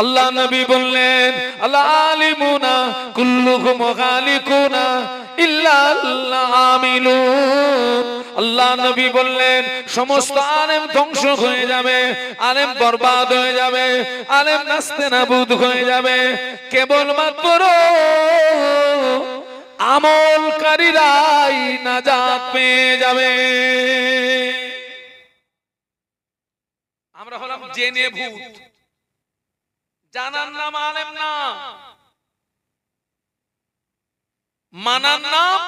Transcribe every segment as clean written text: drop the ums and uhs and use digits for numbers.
আল্লাহ নবী বললেন আল আলিমুনা কুল্লুহুম গালিকুনা ইল্লা আল আমিলুন। আল্লাহ নবী বললেন সমস্ত আলেম ধ্বংস হয়ে যাবে, আলেম বরবাদ হয়ে যাবে, আলেম নাস্তেনাবুদ হয়ে যাবে, কেবলমাত্র আমলকারীরাই নাজাত পেয়ে যাবে। আমরা হলাম জেনে ভূত, জানার নাম আলেম না, মানার নাম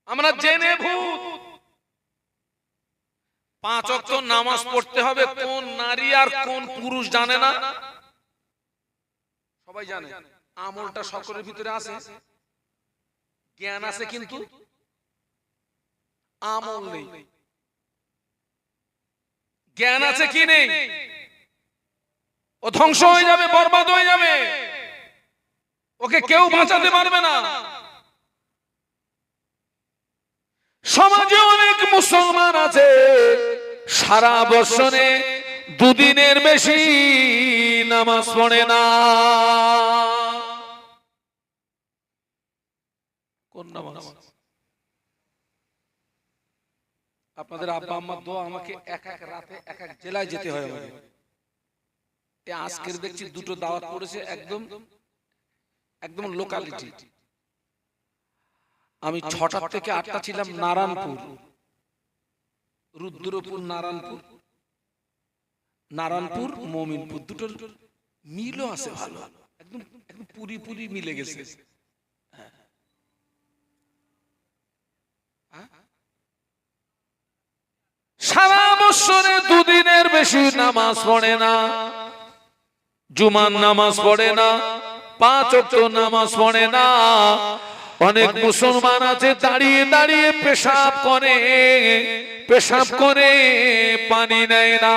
আমরা জেনে ভূত। 5 ওয়াক্ত নামাজ পড়তে হবে কোন নারী আর কোন পুরুষ জানে না? সবাই জানে। আমলটা সকলের ভিতরে আছে, জ্ঞান আছে কিন্তু আমল নেই। জ্ঞান আছে কি নেই? ও ধ্বংস হয়ে যাবে, বরবাদ হয়ে যাবে, ওকে কেউ বাঁচাতে পারবে না। সমাজে অনেক মুসলমান আছে সারা বছরে 2 দিনের বেশি নামাজ পড়ে না। কোন নামাজ? আপনাদের আব্বা আম্মার দোয়া, আমাকে এক এক রাতে এক এক জেলায় যেতে হয়। আমাকে আজকের দেখছি 2টো দাওয়াত পড়েছে, একদম একদম লোকালিটি। আমি 6টা থেকে 8টা ছিলাম নারায়ণপুর, রুদ্রপুর, নারায়ণপুর, নারায়ণপুর, মমিনপুর, দুটোর মিলও আছে ভালো, একদম একদম পুরি পুরি মিলে গেছে। সারা বছরে 2 দিনের বেশি নামাজ পড়ে না, জুমার নামাজ পড়ে না, 5 ওয়াক্ত নামাজ পড়ে না। অনেক মুসলমান আছে দাঁড়িয়ে দাঁড়িয়ে পেশাব করে, পেশাব করে পানি নেয় না।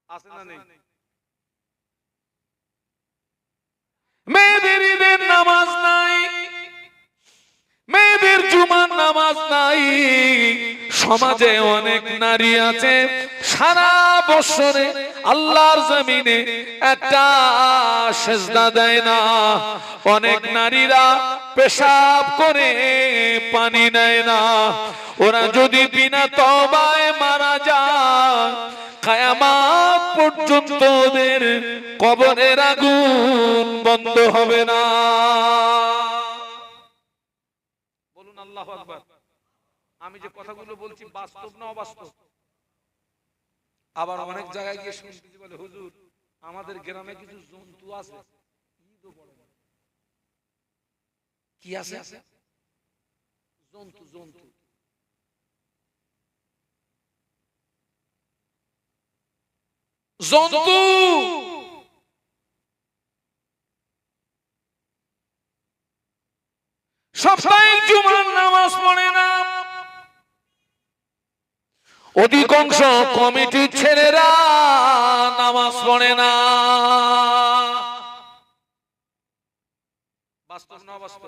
আছে না নেই? মেয়েদের ঈদের নামাজ নাই, মেয়েদের জুমার নামাজ নাই। সমাজে অনেক নারী আছে সারা বছরে আল্লাহর জমিনে একটা সেজদা দেয় না। অনেক নারীরা পেশাব করে পানি নেয় না। ওরা যদি বিনা তওবায় মারা যায়, কিয়ামত পর্যন্ত ওদের কবরের আগুন বন্ধ হবে না। বলুন আল্লাহু আকবার। আমি যে কথাগুলো বলছি বাস্তব না অবাস্তব? আবার অনেক জায়গায় গিয়ে শুনতেছি বলে হুজুর আমাদের গ্রামে কিছু জন্তু আছে, ঈদও বলে না। কি আছে? জন্তু, জন্তু। জন্তু সাপ্তাহিক জুমার নামাজ পড়ে না। অধিকাংশ কমিটির ছেলেরা নামাজ পড়ে না। বাস্তব না বাস্তব?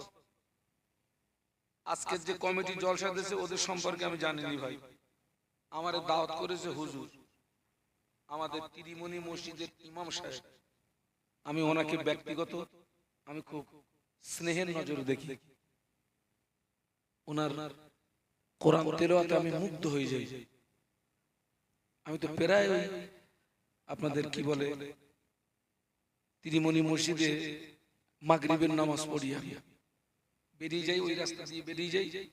আজকের যে কমিটি জলসা দিয়েছে ওদের সম্পর্কে আমি জানিনি ভাই। আমার দাওয়াত করেছে হুজুর, আমাদের তিরিমনি মসজিদের ইমাম সাহেব। আমি ওনাকে ব্যক্তিগত আমি খুব স্নেহের নজরে দেখি। ওনার কোরআন তেলাওয়াতে আমি মুগ্ধ হয়ে যাই। আমি তো প্রায় আপনাদের কি বলে তিরিমনি মসজিদে মাগরিবের নামাজ পড়ি, আমি বেরিয়ে যাই, ওই রাস্তা দিয়ে বেরিয়ে যাই,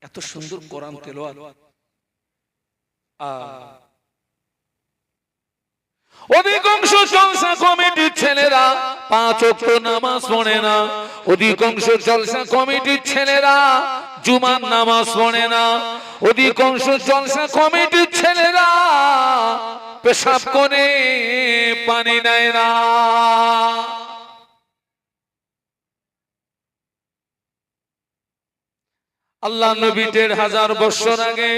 এত সুন্দর কোরআন তেলাওয়াত। অধিকাংশ জলসা কমিটির ছেলেরা 5 ওয়াক্ত নামাজ পড়ে না। অধিকাংশ জলসা কমিটির ছেলেরা জুমার নামাজ পড়ে না। অধিকাংশ জলসা কমিটির ছেলেরা পেশাব করে পানি নেয় না। আল্লাহ নবী ১৫০০ বছর আগে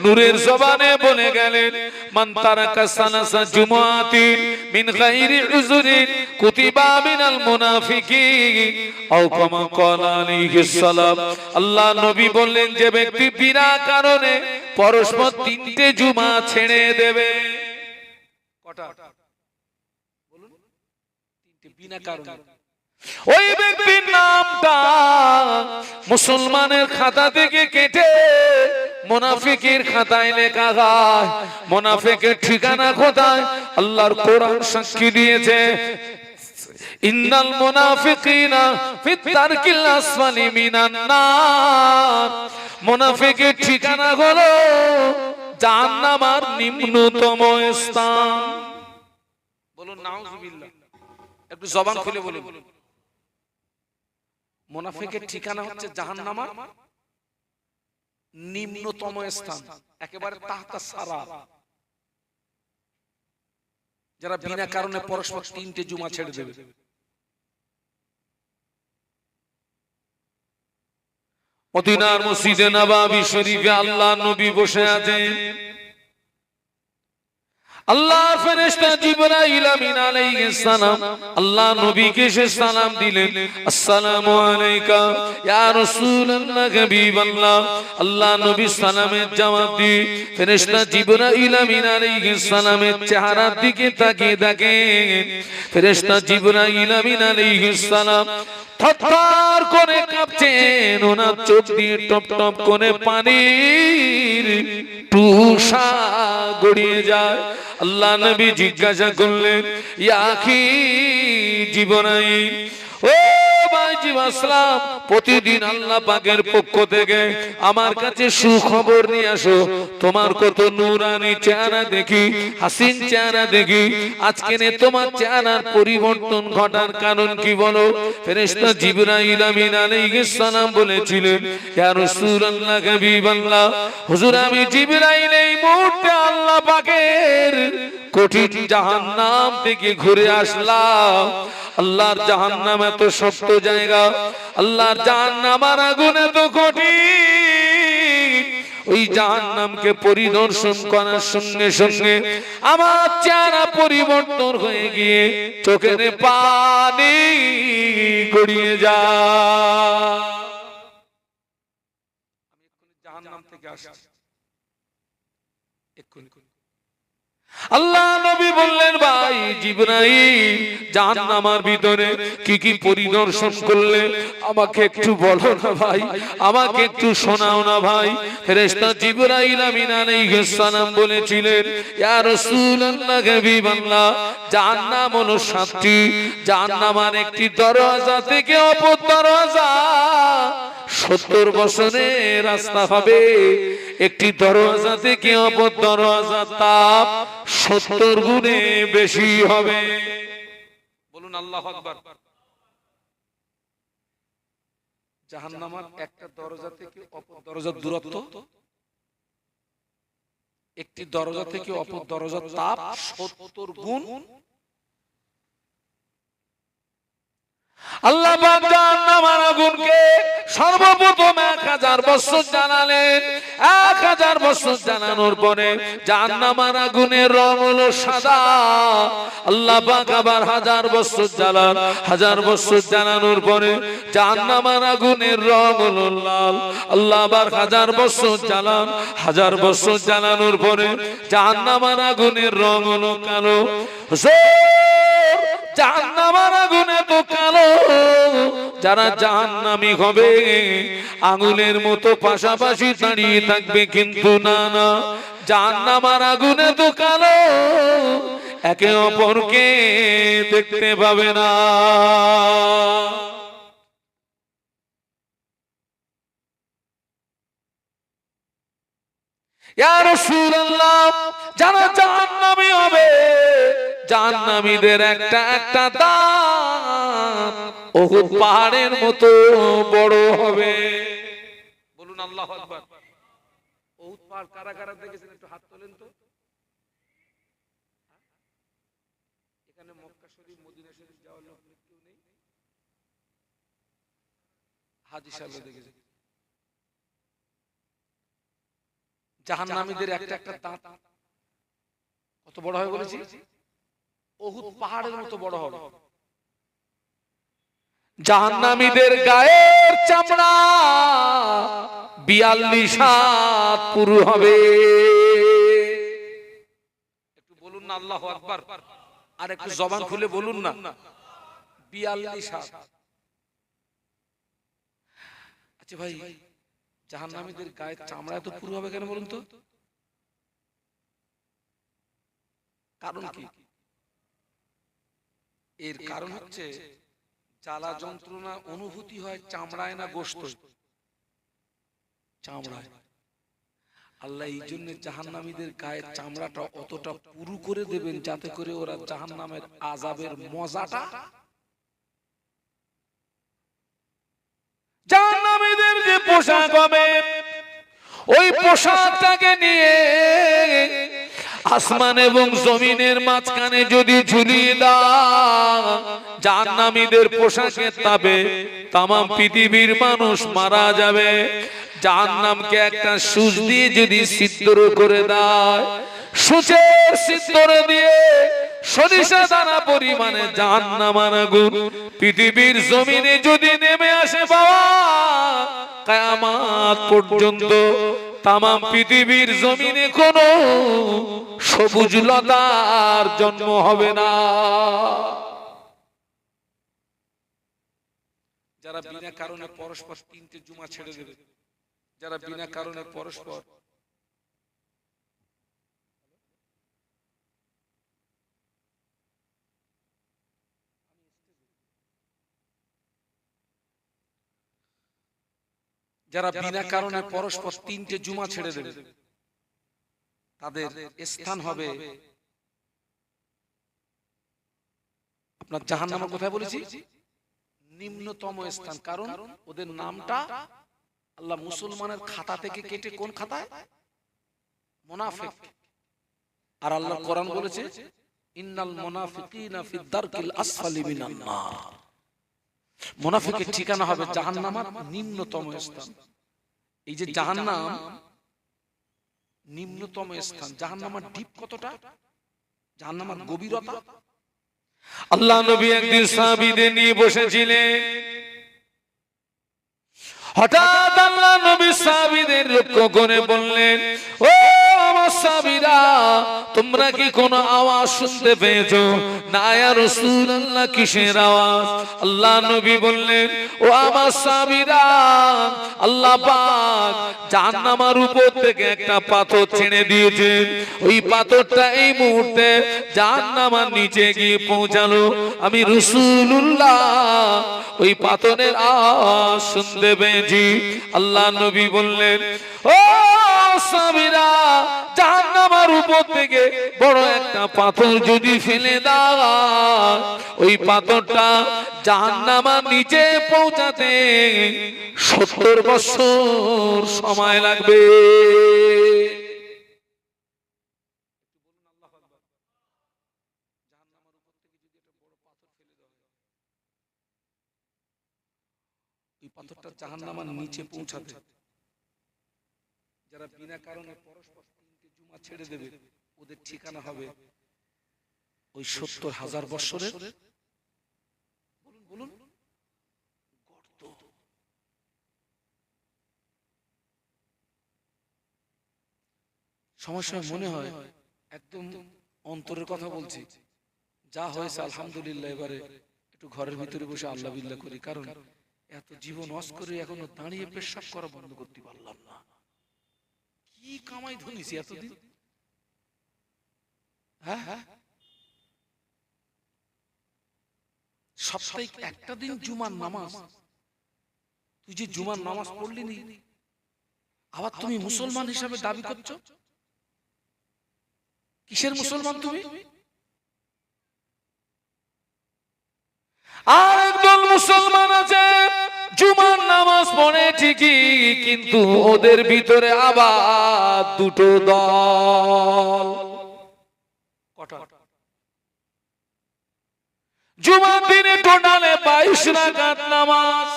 নূরের জবানে বলে গেলেন, মান তারাকা সালাসা জুমআতিন মিন গায়রি উযরিন কুতিবা মিনাল মুনাফিকিন আও কামা ক্বালা আলাইহিস সালাম। আল্লাহ নবী বললেন, যে ব্যক্তি বিনা কারণে পরস্পর ৩টে জুমা ছেড়ে দেবে। কটা বলুন? ৩টে বিনা কারণে। ওই ব্যক্তির নামটা মুসলমানের খাতা থেকে কেটে মুনাফিকের খাতায় লেখা হয়। মুনাফিকের ঠিকানা কোথায়? আল্লাহর কোরআন সাক্ষী দিয়েছে, ইন্নাল মুনাফিকিনা ফিত তারকিল আসফালি মিনান নার। মুনাফিকের ঠিকানা হলো জাহান্নামের নিম্নতম স্থান। বলুন নাউজুবিল্লাহ। একটু জবান খুলে বলুন। মুনাফিকের ঠিকানা হচ্ছে জাহান্নামের নিম্নতম স্থান, একেবারে তাহতা সারা। যারা বিনা কারণে পরস্পর ৩টে জুমা ছেড়ে দেবে। মদিনার মসজিদে নববী শরীফে আল্লাহ নবী বসে আছেন। আল্লাহর ফেরেশতা জিবরাইল আমিন আলাইহিস সালাম আল্লাহ নবীকে সে সালাম দিলেন, আসসালামু আলাইকা ইয়া রাসূলুল্লাহ হাবিবাল্লাহ। আল্লাহ নবী সালামের জবাব দিয়ে ফেরেশতা জিবরাইল আমিন আলাইহিস সালামের চেহারার দিকে তাকিয়ে থাকেন। ফেরেশতা জিবরাইল আমিন আলাইহিস সালাম থরথর করে কাঁপছেন, ওনার চোখ দিয়ে টপ টপ করে পানির টুসা গড়িয়ে যায়। আল্লাহ নবী জিজ্ঞাসা করলেন, ইয়া আখি জিবরাইল, ও ভাই জিবাসলাম, প্রতিদিন আল্লাহ পাকের পক্ষ থেকে আমার কাছে সুখবর নিয়ে আসো। তোমার কত নূরানি চেহারা দেখি, হাসিন চেহারা দেখি, আজকে নে তোমার চেহারার পরিবর্তন ঘটার কারণ কি বলো? ফেরেশতা জিবরাইল আমিন আলাইহিস সালাম বলেছিলেন, ইয়া রাসূলুল্লাহ হাবিবাল্লাহ, হুজুর আমি জিবরাইল এই মুহূর্তে আল্লাহ পাকের কঠিন জাহান্নাম থেকে ঘুরে আসলাম। আল্লাহর জাহান্নাম এত শক্ত জায়গা, আল্লাহর জাহান্নামের আগুন এত কঠিন, ওই জাহান্নামকে পরিদর্শন করার সঙ্গে সঙ্গে আমার চেহারা পরিবর্তন হয়ে গিয়ে চোখের পানি গড়িয়ে যায়। আমি এক্ষুনি জাহান্নাম থেকে আসছি, এক্ষুনি। আল্লাহ নবী বললেন, ভাই জিবরাইল, জাহান্নামের ভিতরে কি কি পরিদর্শন করলে আমাকে একটু বলো না ভাই, আমাকে একটু শোনাও না ভাই। ফেরেশতা জিবরাইল আমিন আলাইহিস সালাম বলেছিলেন, ইয়া রাসূলুল্লাহ হাবিবাল্লাহ, জাহান্নাম হলো ৭টি। জাহান্নামের একটি দরজা থেকে অপর দরজা ৭০ বছরের রাস্তা হবে। একটি দরজা থেকে অপর দরজা তাপ ৭০ গুণে বেশি হবে। বলুন আল্লাহু আকবার। জাহান্নামের একটা দরজা থেকে অপর দরজার দূরত্ব, একটি দরজা থেকে অপর দরজার তাপ ৭০ গুণ। আল্লাহ পাক জাহান্নামের আগুনকে সর্বপ্রথম ১০০০ বছর জানালেন। ১০০০ বছর জানানোর পরে জাহান্নামের আগুনের রং হলো সাদা। আল্লাহ পাক আবার ১০০০ বছর জ্বালান। ১০০০ বছর জানানোর পরে জাহান্নামের আগুনের রং হলো লাল। আল্লাহ আবার ১০০০ বছর জ্বালান। ১০০০ বছর জ্বালানোর পরে জাহান্নামের আগুনের রং হলো কালো। জাহান্নামের আগুনে তো কালো, যারা জাহান্নামী হবে আগুনের মতো পাশাপাশি দাঁড়িয়ে থাকবে, কিন্তু না না, জাহান্নামের আগুনে তো কালো, একে অপরকে দেখতে পাবে না। ইয়া রাসূলুল্লাহ, যারা জাহান্নামী হবে জাহান্নামীদের একটা একটা দাঁত উহুদ পাহাড়ের মতো বড় হবে। বলুন আল্লাহু আকবার। উহুদ পাহাড় কারা কারা দেখেছেন একটু হাত তোলেন তো। এখানে মক্কা শরীফ, মদিনা শরীফ যাওয়ার লোক কেউ নেই? হাজী সাহেব দেখেছেন? জাহান্নামীদের একটা একটা দাঁত কত বড় হবে বলেছি? উহুদ পাহাড়ের মতো বড় হবে। জাহান্নামীদের গায়ের চামড়া 42 হাত পুরু হবে। একটু বলুন না আল্লাহু আকবার, আর একটু জবান খুলে বলুন না 42 হাত। আচ্ছা ভাই, জাহান্নামীদের গায়ের চামড়া এত পুরু হবে কেন বলুন তো? কারণ কি? এর কারণ হচ্ছে জ্বালা যন্ত্রণা অনুভূতি হয় চামড়ায় না গোশত? চামড়ায়। আল্লাহ এই জন্য জাহান্নামীদের গায়ের চামড়াটা অতটা পুরু করে দেবেন যাতে করে ওরা জাহান্নামের আযাবের মজাটা, জাহান্নামীদের যে পোশাক হবে ওই পোশাকটাকে নিয়ে আসমান এবং জমিনের মাঝখানে যদি ঝুলিয়ে দাও, জাহান্নামীদের পোশাকের তাপে তামাম পৃথিবীর মানুষ মারা যাবে। জাহান্নামকে একটা সূচ দিয়ে যদি ছিদ্র করে দেয়, সূচের ছিদ্র দিয়ে সরিষা দানা পরিমাণে জাহান্নামের আগুন পৃথিবীর জমিনে যদি নেমে আসে বাবা, কিয়ামত পর্যন্ত তামাম পৃথিবীর জমিনে কোনো সবুজ লতার জন্ম হবে না। যারা বিনা কারণে পরস্পর 3টে জুমা ছেড়ে দেবে, যারা বিনা কারণে পরস্পর যারা বিনা কারণে পরস্পর 3টে জুমা ছেড়ে দেবে, তাদের স্থান হবে আপনার জাহান্নামের কোথায় বলেছি? নিম্নতম স্থান। কারণ ওদের নামটা আল্লাহ মুসলমানের খাতা থেকে কেটে কোন খাতায়? মুনাফিক। আর আল্লাহ কোরআন বলেছে ইন্নাল মুনাফিকিনা ফিদ দারকিল আসফালি মিনান নার। মুনাফিকের ঠিকানা হবে জাহান্নামের নিম্নতম স্থান। এই যে জাহান্নাম নিম্নতম স্থান, জাহান্নামের ডিপ কতটা, জাহান্নামের গভীরতা। আল্লাহ নবী একদিন সাহাবীদের নিয়ে বসেছিলেন, হঠাৎ আল্লাহ নবী সাহাবীদের লক্ষ্য করে বললেন, ও আমার সাহাবীরা, তোমরা কি কোনো আওয়াজ শুনতে পেয়েছো? না ইয়া রাসূলুল্লাহ, কিসের আওয়াজ? আল্লাহ নবী বললেন, ও আমার সাহাবীরা, আল্লাহ পাক জাহান্নামের উপর থেকে একটা পাথর ছেড়ে দিয়েছেন। ওই পাথরটা এই মুহূর্তে জাহান্নামের নিচে গিয়ে পৌঁছালো। আমি রাসূলুল্লাহ ওই পাথরের আওয়াজ শুনতে পেয়েছি। আল্লাহ নবী বললেন, ও সাহাবীরা, জাহান্নামের উপর থেকে বড় একটা পাথর যদি ফেলে দাও, ওই পাথরটা জাহান্নামের নিচে পৌঁছাতে 70 বছর সময় লাগবে। এই পাথরটা জাহান্নামের নিচে পৌঁছাতে যারা বিনা কারণে পরস্পর 3টে জুমা ছেড়ে দেবে, ওদের ঠিকানা হবে ওই 70,000 বছরের বলুন গর্ত। সময় সময় মনে হয় একদম অন্তরের কথা বলছি, যা হয়েছে আলহামদুলিল্লাহ, এবারে একটু ঘরের ভিতরে বসে আল্লাহ বিল্লাহ করি। কারণ এত জীবন ওয়াজ করে এখনো দাঁড়িয়ে পেশাব করা বন্ধ করতে পারলাম না। কি কামাই ধরেছি এতদিন। হ্যাঁ, সপ্তাহে একটা দিন জুমার নামাজ, তুই যে জুমার নামাজ পড়লি নি, আবার তুমি মুসলমান হিসাবে দাবি করছো? কিসের মুসলমান তুমি? আর একদল মুসলমান আছে জুমার নামাজ পড়ে ঠিকই, কিন্তু ওদের ভিতরে আবার দুটো দল। জুমার দিনে টোটালে 22 রাকাত নামাজ।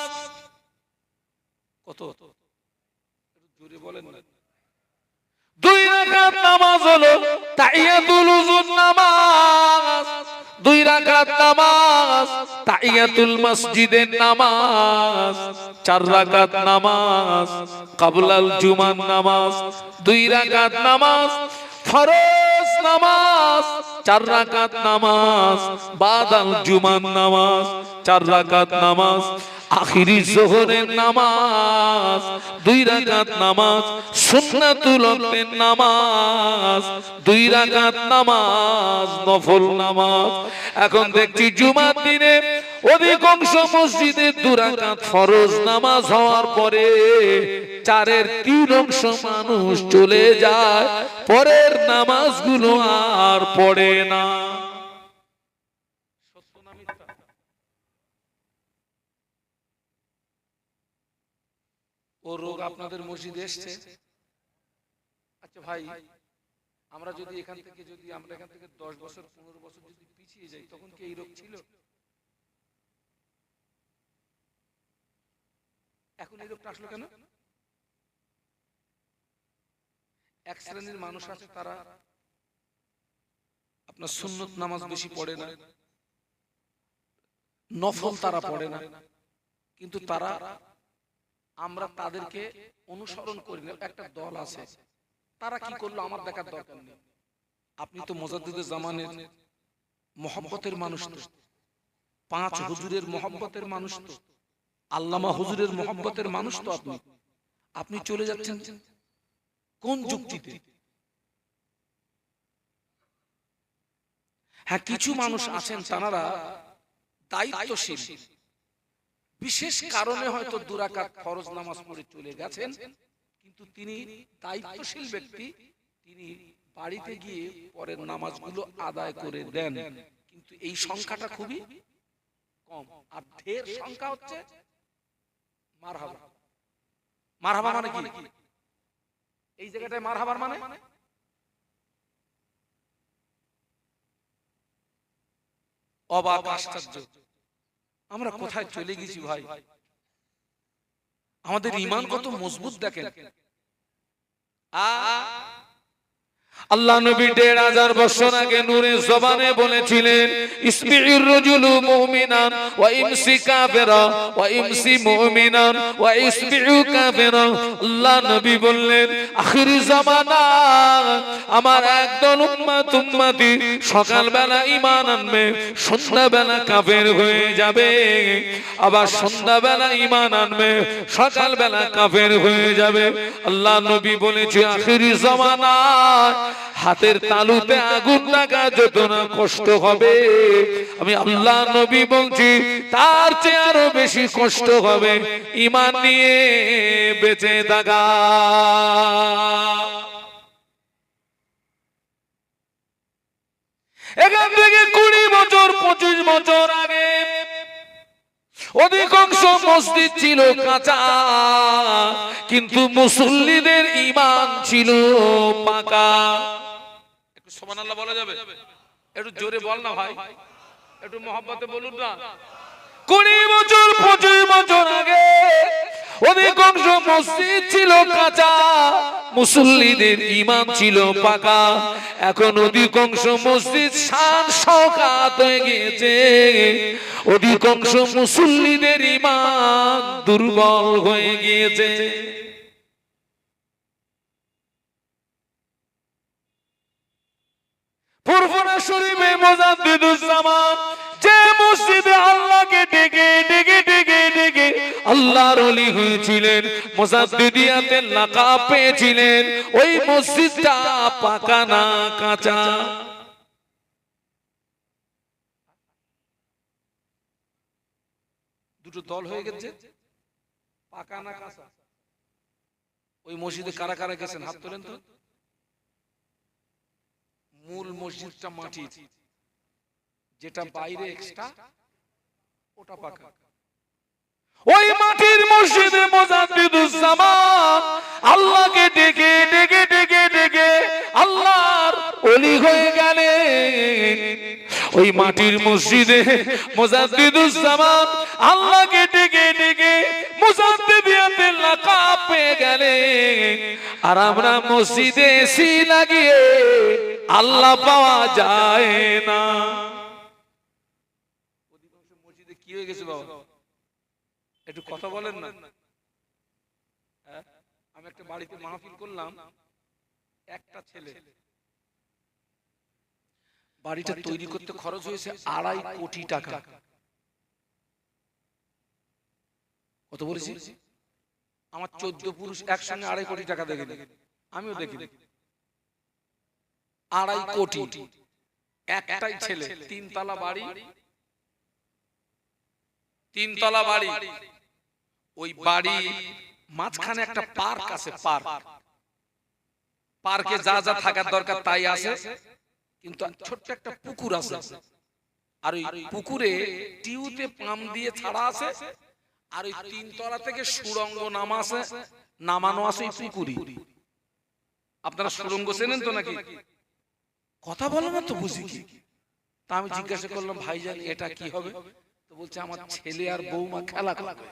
কত? জোরে বলেন না। দুই রাকাত নামাজ হলো তাহিয়াতুল উযুর নামাজ, দুই রাকাত নামাজ তাহিয়াতুল মসজিদের নামাজ, চার রাকাত নামাজ ক্বাবলাল জুমার নামাজ, দুই রাকাত নামাজ ফরজ নামাজ, চার রাকাত নামাজ বাদাল জুমার নামাজ, চার রাকাত নামাজ আখিরি যোহরের নামাজ, দুই রাকাত নামাজ সুন্নাতুল ওয়াক্তের নামাজ, দুই রাকাত নামাজ নফল নামাজ। এখন দেখছি জুমার দিনে অধিকাংশ মসজিদে দুই রাকাত ফরজ নামাজ হওয়ার পরে চারের তিন অংশ মানুষ চলে যায়, পরের নামাজগুলো আর পড়ে না। ও রোগ আপনাদের মসজিদে এসছে? আচ্ছা ভাই, আমরা যদি এখান থেকে 10 বছর 15 বছর যদি পিছিয়ে যাই, তখন কি এই রোগ ছিল? এখন এই রোগটা আসলো কেন? এক শ্রেণীর মানুষ আছে, তারা আপনার সুন্নত নামাজ বেশি পড়ে না, নফল তারা পড়ে না, কিন্তু তারা আমরা তাদেরকে অনুসরণ করি না। একটা দল আছে, তারা কি করলো আমার দেখার দরকার নেই। আপনি তো মুজাদ্দিদুল জামানের মহব্বতের মানুষ, তো পাঁচ হুজুরের মহব্বতের মানুষ, তো আল্লামা হুজুরের মহব্বতের মানুষ, তো আপনি চলে যাচ্ছেন কোন যুক্তিতে? হ্যাঁ, কিছু মানুষ আছেন তারা দায়িত্বশীল, বিশেষ কারণে হয়তো দুই রাকাত ফরজ নামাজ পড়ে চলে গেছেন, কিন্তু তিনি দায়িত্বশীল ব্যক্তি, তিনি বাড়িতে গিয়ে পরের নামাজগুলো আদায় করে দেন। কিন্তু এই সংখ্যাটা খুবই কম। আর ঢের সংখ্যা হচ্ছে মারহাবা। মারহাবা মানে কি? এই জায়গাটায় মারহাবার মানে অবাক, আশ্চর্য। আমরা কোথায় চলে গেছি ভাই? আমাদের ঈমান কত মজবুত দেখেন। আল্লাহ নবী 1500 বছর আগে নূরে জবানে বলেছিলেন, ইসবিউর রাজুলু মুমিনান ওয়া ইমসি কাফিরা ওয়া ইমসি মুমিনান ওয়া ইসবিউ কাফিরা। আল্লাহ নবী বললেন, আখিরি জামানা আমার একদল উম্মতি সকালবেলা ঈমান আনবে, সন্ধ্যাবেলা কাফের হয়ে যাবে, আবার সন্ধ্যাবেলা ঈমান আনবে, সকালবেলা কাফের হয়ে যাবে। আল্লাহ নবী বলেছে, আখিরি জামানা হাতের তালুতে আগুন লাগা যত না কষ্ট হবে, আমি আল্লাহ নবী বলছি তার চেয়ে আরো বেশি কষ্ট হবে ঈমান নিয়ে বেঁচে থাকা। এখান থেকে 20 বছর 25 বছর আগে অধিকাংশ মসজিদ ছিল কাঁচা, কিন্তু মুসল্লিদের ঈমান ছিল পাকা। একটু সুবহানাল্লাহ বলা যাবে? একটু জোরে বল না ভাই, একটু মহব্বতে বলুন না। 20 বছর 25 বছর আগে অধিকাংশ মসজিদ ছিল কাঁচা, মুসল্লিদের ঈমান ছিল পাকা। এখন অধিকাংশ মসজিদ শান শওকাত হয়ে গিয়েছে, অধিকাংশ মুসল্লিদের ঈমান দুর্বল হয়ে গিয়েছে। ফুরফুরা শরীফে মুজাদ্দিদুল জামান যে মসজিদে আল্লাহকে ডেকে ডেকে ডেকে ডেকে আল্লাহর ওলি হয়েছিলেন, মুজাদ্দিদিয়াতের লাকাব পেয়েছিলেন, ওই মসজিদটা পাকা না কাঁচা? দুটো দল হয়ে গেছে, পাকা না কাঁচা? ওই মসজিদে কারা কারা গেছেন হাত তোলেন তো। মূল মসজিদটা মাটির, যেটা বাইরে এক্সট্রা ওটা পাকা। ওই মাটির মসজিদে মুজাদ্দিদুল জামান আল্লাহকে ডেকে ডেকে ডেকে ডেকে আল্লাহর ওলি হয়ে গেলেন। ওই মাটির মসজিদে মুজাদ্দিদুল জামান আল্লাহকে ডেকে ডেকে মুজাদ্দিদিয়াতের লাকাব পেয়ে পেয়ে গেলে আর আমরা মসজিদে এসি লাগিয়ে আল্লাহ পাওয়া যায় না। মসজিদে কি হয়ে গেছে বাবা, একটু কথা বলেন না। আমি একটা বাড়িতে মাহফিল করলাম, একটা ছেলে, বাড়িটা তৈরি করতে খরচ হয়েছে 2.5 কোটি টাকা। কত বলেছি? আমার 14 পুরুষ একসঙ্গে 2.5 কোটি টাকা দেখে, আমিও দেখি 2.5 কোটি। একটাই ছেলে, 3 তলা বাড়ি, 3 তলা বাড়ি। ওই বাড়ি মাঝখানে একটা পার্ক আছে, পার্কে যা যা থাকার দরকার তাই আছে, কিন্তু ছোট্ট একটা পুকুর আছে। আর ওই পুকুরে টিউতে পাম্প দিয়ে ছাড়া আছে, আর ওই 3 তলা থেকে সুড়ঙ্গ নামানো আছে ওই পুকুরি। আপনারা সুড়ঙ্গ চেনেন তো নাকি? কথা বলো না তো, বুঝি কি? তা আমি জিজ্ঞাসা করলাম, ভাইজান এটা কি হবে? তো বলছে আমার ছেলে আর বৌমা খেলা করবে।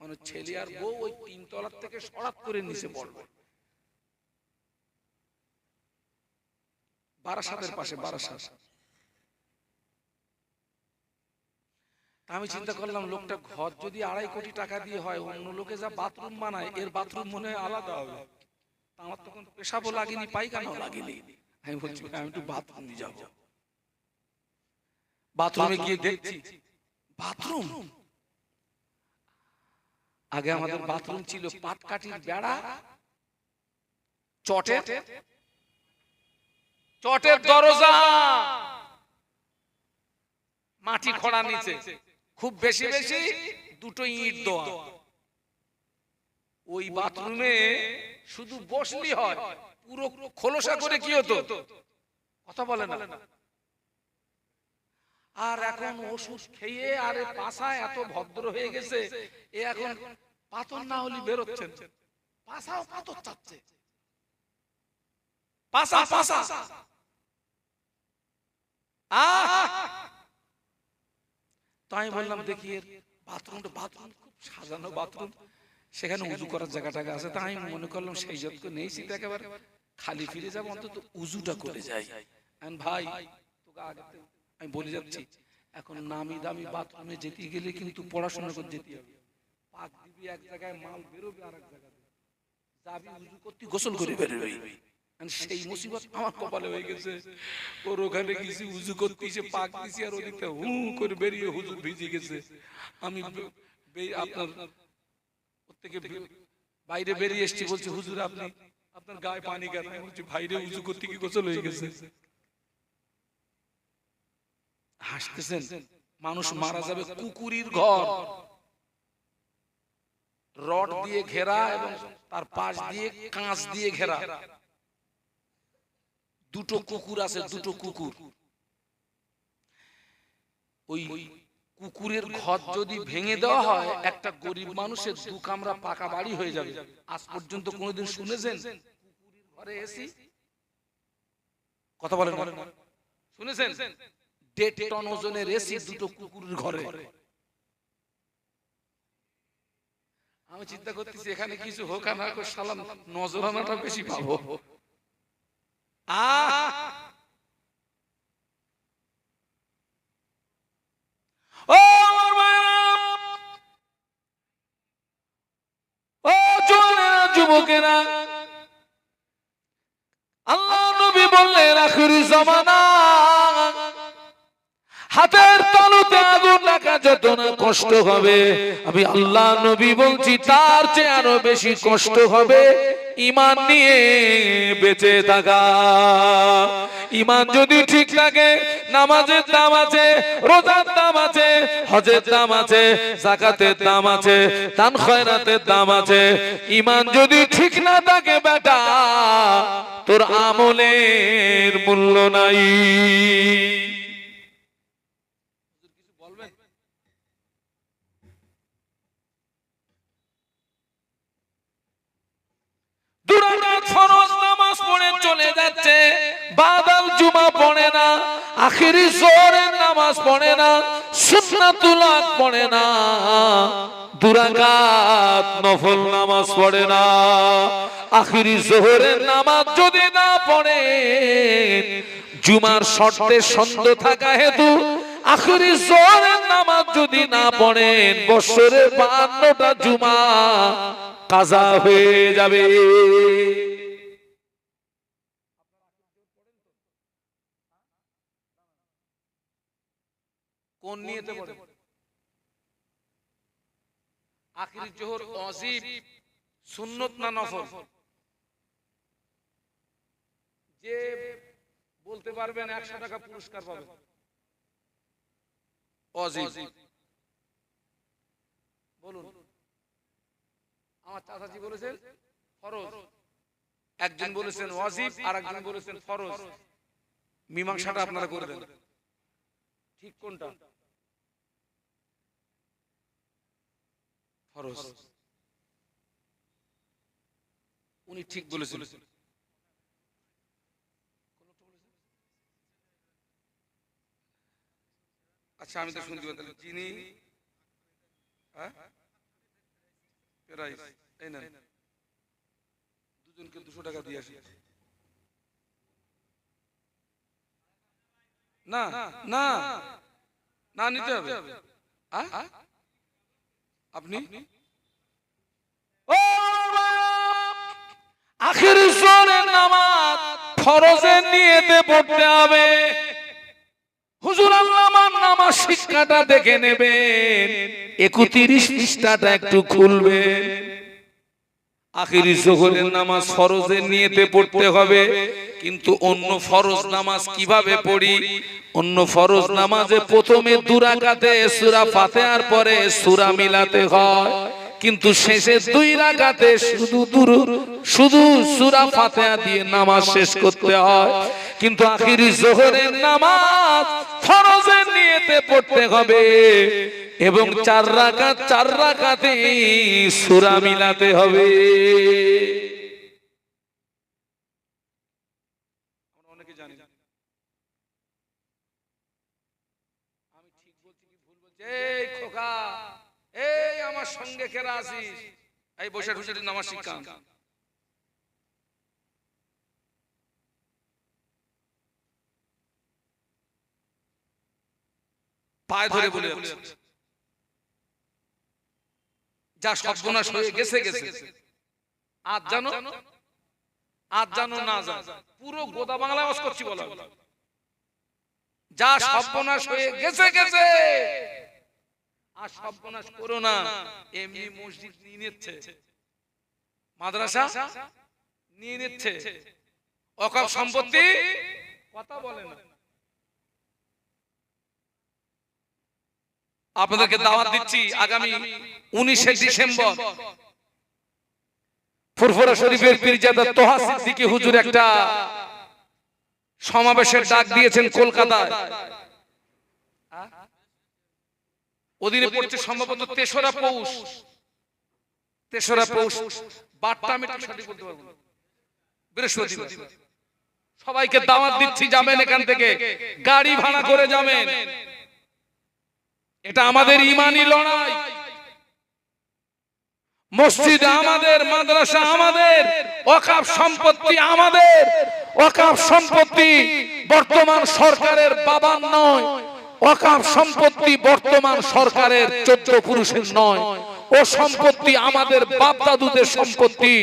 মানে ছেলে আর বউ ওই 3 তলার থেকে সরাত করে নিচে পড়বে। বারাসাতের পাশে, বারাসাত। আমি চিন্তা করলাম, লোকটা ঘর যদি 2.5 কোটি টাকা দিয়ে হয়, অন্য লোকে যা বাথরুম বানায় এর বাথরুম মনে হয় আলাদা হবে। আমার তখন পেশাবও লাগেনি, পায়খানাও লাগেনি। আমি বলছি আমি একটু বাথরুমে যাব। বাথরুমে গিয়ে দেখছি বাথরুম, আগে আমাদের বাথরুম ছিল পাটকাঠির বেড়া, চটের দরজা, মাটি খোঁড়া নিচে, খুব বেশি বেশি 2টো ইট দেওয়া। ওই বাথরুমে শুধু বসলি হয়, পুরো খোলসা করে কি হতো? কথা বলে না। আর এখন ওষুধ খেয়ে আরে পাছা এত ভদ্র হয়ে গেছে, এ এখন পাথর না হলে বেরোচ্ছেন, পাছাও পাথর চাচ্ছে, পাছা পাছা। তাই বললাম দেখি এর বাথরুমটা, বাথরুম খুব সাজানো বাথরুম, সেখানে উজু করার জায়গাটা আছে। তাই আমি মনে করলাম সেই যত নেইছি তো একেবারে খালি ফিরে যাবো, অন্তত উজুটা করে যাই। ভাই তোকে আগে আমি বলে যাচ্ছি, এখন নামি দামি বাথরুমে যেতে গেলে কিন্তু পড়াশোনা করে যেতে হবে। পাক দিবি এক জায়গায়, মাল বেরোবে আরেক জায়গায়, যাবি উজু করতে গোসল করে বেরোবে। সেই মুসিবত আমার কপালে হয়ে গেছে। ওর ওখানে গেছি উজু করতেছে, পাক দিছি, আর ওদিকে হু করে বেরিয়ে হুজুর ভিজে গেছে। আমি আপনার থেকে বাইরে বেরিয়ে এসেছি, বলছি হুজুর আপনি আপনার গায়ে পানি কেন? আমি বলছি বাইরে উজু করতে কি গোসল হয়ে গেছে। হাসতেছেন, মানুষ মারা যাবে, কুকুরের ঘর রড দিয়ে ঘেরা এবং তার পাশ দিয়ে কাঁচ দিয়ে ঘেরা। 2টো কুকুর আছে, 2টো কুকুর। ওই কুকুরের ঘর যদি ভেঙে দেওয়া হয়, একটা গরিব মানুষের 2 কামরা পাকা বাড়ি হয়ে যাবে। আজ পর্যন্ত কোনোদিন শুনেছেন কুকুরের ঘরে এসি? কথা বলেন না, শুনেছেন? 1.5 টন ওজনের এসি 2টো কুকুরের ঘরে। আমি চিন্তা করতেছি এখানে কিছু হোক না হোক, সালাম নজরানাটা বেশি পাবো। ও আমার ভাইরা, ও জওয়ানেরা, যুবকেরা, আল্লাহ নবী বললেন আখিরি জামানা হাতের তালুতে আগুন রাখা যত না কষ্ট হবে, আমি আল্লাহ নবী বলছি তার চেয়ে আরো বেশি কষ্ট হবে ঈমান নিয়ে বেঁচে থাকা। ঈমান যদি ঠিক থাকে, নামাজের দাম আছে, রোজার দাম আছে, হজের দাম আছে, যাকাতের দাম আছে, দান খয়রাতের দাম আছে। ঈমান যদি ঠিক না থাকে বেটা, তোর আমলের মূল্য নাই। ফরজ নামাজ পড়ে চলে যাচ্ছে, বাদাল জুমা পড়ে না, আখিরি জোহরের নামাজ পড়ে না, সুন্নাতুল ওয়াক্ত পড়ে না, দুরাকাত নফল নামাজ পড়ে না, আখিরি জোহরের নামাজ যদি না পড়ে, জুমার শর্তে সন্দেহ থাকা হেতু আখিরি জোহরের নামাজ যদি না পড়েন, বছরে 52টা জুমা কাজা হয়ে যাবে। কোন নিয়তে পড়ে? আখিরি জোহর ওয়াজিব, সুন্নত না নফল? যে বলতে পারবেন 100 টাকা পুরস্কার পাবেন। ওয়াজিব বলুন। আমার চাচাজি বলেছেন ফরজ, একজন বলেছেন ওয়াজিব, আর একজন বলেছেন ফরজ। মীমাংসাটা আপনারা করে দেন, ঠিক কোনটা? ফরজ। উনি ঠিক বলেছেন। আচ্ছা আমি তো শুনতে পাচ্ছি চিনি, এই নেন, দুজনকে 200 টাকা দিয়ে আসি। না না না, নিতে হবে। আপনি আখির জোহরের নামাজ ফরজের নিয়তে পড়তে হবে। হুজুর আল্লামার নামাজ শিক্ষাটা দেখে নেবেন, 31 পৃষ্ঠাটা একটু খুলবেন। আখির জোহরের নামাজ ফরজের নিয়তে পড়তে হবে, কিন্তু অন্য ফরজ নামাজ কিভাবে পড়ি? অন্য ফরজ নামাজে প্রথমে 2 রাকাতে সূরা ফাতিহার পরে সূরা মিলাতে হয়, কিন্তু শেষে 2 রাকাতে শুধু সূরা ফাতিহা দিয়ে নামাজ শেষ করতে হয়। কিন্তু আখির জোহরের নামাজ ফরজের নিয়তে পড়তে হবে এবং 4 রাকাতে সূরা মিলাতে হবে। আমরা অনেকে জানি না, আমি ঠিক বলছি কি ভুল বলছি? এই খোকা, এই আমার সঙ্গে কেরা আছিস, এই বসে বসে নামাজ শিক্ষা। পায়ে ধরে বলে যাচ্ছে, যা সর্বনাশ হয়ে গেছে গেছে, আজ জানো না জানো, পুরো গোদা বাংলা আওয়াজ করছি বলা, যা সর্বনাশ হয়ে গেছে গেছে, আর সর্বনাশ করো না। এমনি মসজিদ নিয়ে নিচ্ছে, মাদ্রাসা নিয়ে নিচ্ছে, ওয়াকফ সম্পত্তি কথা বলে না। আপনাদেরকে দাওয়াত দিচ্ছি, আগামী 19শে ডিসেম্বর ফুরফুরা শরীফের পীরজাদা তোহা সিদ্দিকী হুজুর একটা সমাবেশের ডাক দিয়েছেন কলকাতায়। ওদিনে পড়ছে সম্ভবত 3রা পৌষ, বারটা আমি ঠিক সঠিক বলতে পারবো না, বৃহস্পতিবার। সবাইকে দাওয়াত দিচ্ছি, যাবেন এখান থেকে, গাড়ি ভাড়া করে যাবেন। এটা আমাদের ঈমানি লড়াই। মসজিদ আমাদের, মাদ্রাসা আমাদের, ওয়াকফ সম্পত্তি আমাদের। ওয়াকফ সম্পত্তি বর্তমান সরকারের বাবার নয়, ওয়াকফ সম্পত্তি বর্তমান সরকারের 14 পুরুষের নয়। ও সম্পত্তি আমাদের বাপ দাদুদের সম্পত্তি,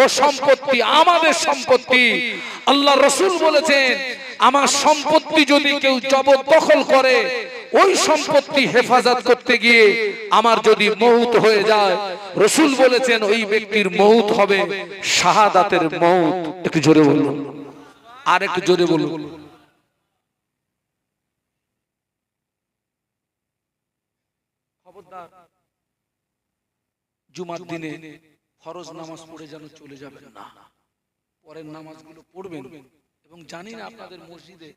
ও সম্পত্তি আমাদের সম্পত্তি। আল্লাহ রাসূল বলেছেন, আমার সম্পত্তি যদি কেউ জবরদখল করে, ওই সম্পত্তি হেফাজত করতে গিয়ে আমার যদি মউত হয়ে যায়, রাসূল বলেছেন ওই ব্যক্তির মউত হবে শাহাদাতের মউত। একটু জোরে বলুন, আর একটু জোরে বলুন। খবরদার, জুমার দিনে ফরজ নামাজ পড়ে যেন চলে যাবেন না, পরের নামাজগুলো পড়বেন। এবং জানি না আপনাদের মসজিদে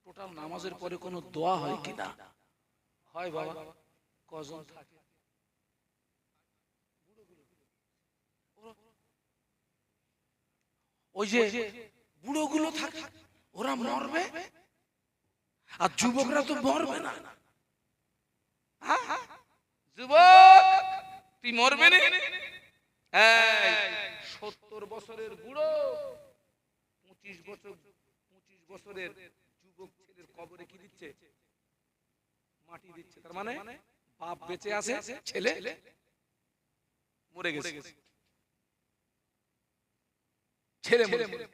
টোটাল নামাজের পরে কোনো দোয়া হয় কিনা। হয় বাবা? কজন থাকে? ওই যে বুড়োগুলো থাকে, ওরা মরবে, আর যুবকরা তো মরবে না। যুবক তুই মরবে না? 70 বছরের বুড়ো 25 বছরের যুবক ছেলের কবরে কি দিচ্ছে? মাটি দিচ্ছে। তার মানে বাপ বেঁচে আছে, ছেলে মরে গেছে। ছেলে মরে গেছে।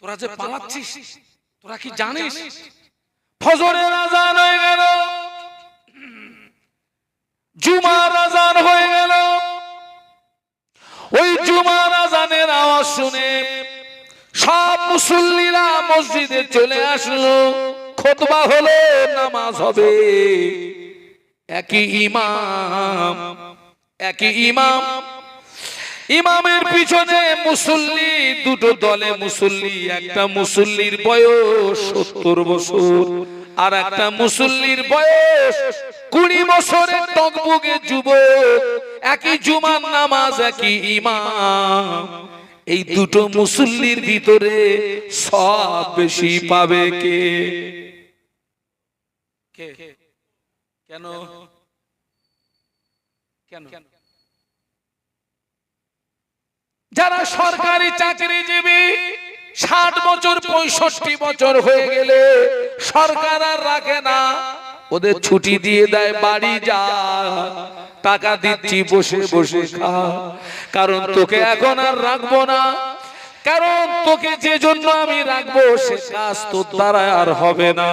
তোরা যে পালাচ্ছিস, তোরা কি জানিস ফজরের আযান হয়ে গেল, জুমার আযান হয়ে গেল। ওই জুমার আযানের আওয়াজ শুনে সব মুসল্লিরা মসজিদে চলে আসলো। খুতবা হলো, নামাজ হবে। একই ইমাম, ইমামের পিছনে মুসল্লি, দুটো দলে মুসল্লি। একটা মুসল্লির বয়স 70 বছর, আর একটা মুসল্লির বয়স 20 বছরের টকবগে যুবক। একই জুমার নামাজ, একই ইমাম। এই দুটো মুসল্লির ভিতরে সব বেশি পাবে কে? কেন? যারা সরকারি চাকরিজীবী, 60 বছর 65 বছর হয়ে গেলে সরকার আর রাখে না, ওদের ছুটি দিয়ে দেয়, বাড়ি যা, টাকা দিচ্ছি, বসে বসে খা। কারণ তোকে এখন আর রাখবো না, কারণ তোকে যে জন্য আমি রাখবো সে কাজ তোর দ্বারা আর হবে না।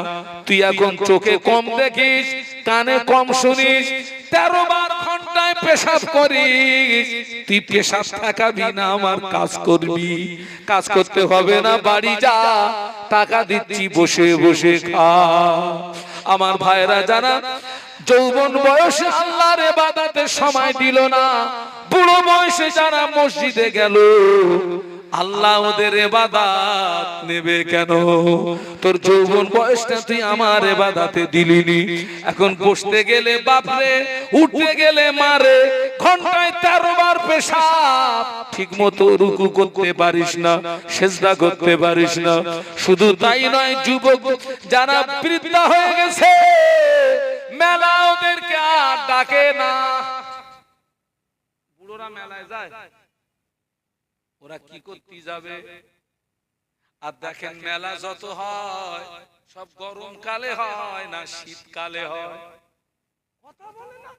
তুই এখন চোখে কম দেখিস, কানে কম শুনিস, 13 বার ঘন্টায় পেশাব করিস। তুই পেশাব ঠেকাবি না, আমার কাজ করবি। কাজ করতে হবে না, বাড়ি যা, টাকা দিচ্ছি, বসে বসে খা। আমার ভাইরা জানা, যৌবন বয়সে আল্লাহর ইবাদতে সময় দিল না, বুড়ো বয়সে যারা মসজিদে গেল, আল্লাহ ওদের ইবাদত নেবে কেন? তোর যৌবন বয়সটা তুই আমার ইবাদতে দিলিনি। এখন বসতে গেলে বাপরে, উঠতে গেলে মারে, ঘন্টায় 13 বার পেশাব, ঠিকমতো রুকু করতে পারিস না, সিজদা করতে পারিস না। শুধু তাই নয়, যুবক যারা বৃদ্ধ হয়ে গেছে, মেলা ওদেরকে আর ডাকে না। বুড়োরা মেলায় যায়, ওরা কি করতে যাবে? আর দেখেন, মেলা যত হয় সব গরমকালে হয় না শীতকালে হয়? কথা বলে না।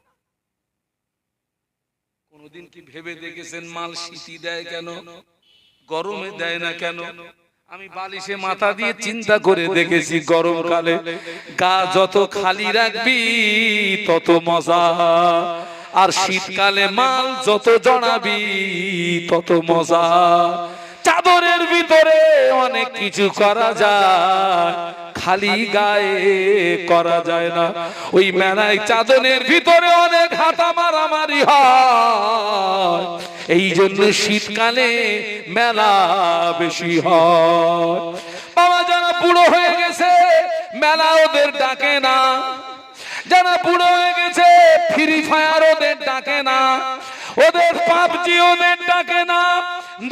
কোনদিন কি ভেবে দেখেছেন মাল শীতই দেয় কেন, গরমে দেয় না কেন? আমি বালিশে মাথা দিয়ে চিন্তা করে দেখেছি, গরমকালে গা যত খালি রাখবি তত মজা, আর শীতকালে মাল যত জড়াবি তত মজা। চাদরের ভিতরে অনেক কিছু করা যায়, খালি গায়ে করা যায় না। ওই মেলায় চাদরের ভিতরে অনেক হাতা মারামারি হয়, এই জন্য শীতকালে মেলা বেশি হয়। বাবা, যারা বুড়ো হয়ে গেছে মেলা ওদের ডাকে না, যারা বুড়ো হয়ে গেছে ফ্রি ফায়ার ওদের ডাকে না, ওদের পাবজি ওদের ডাকে না,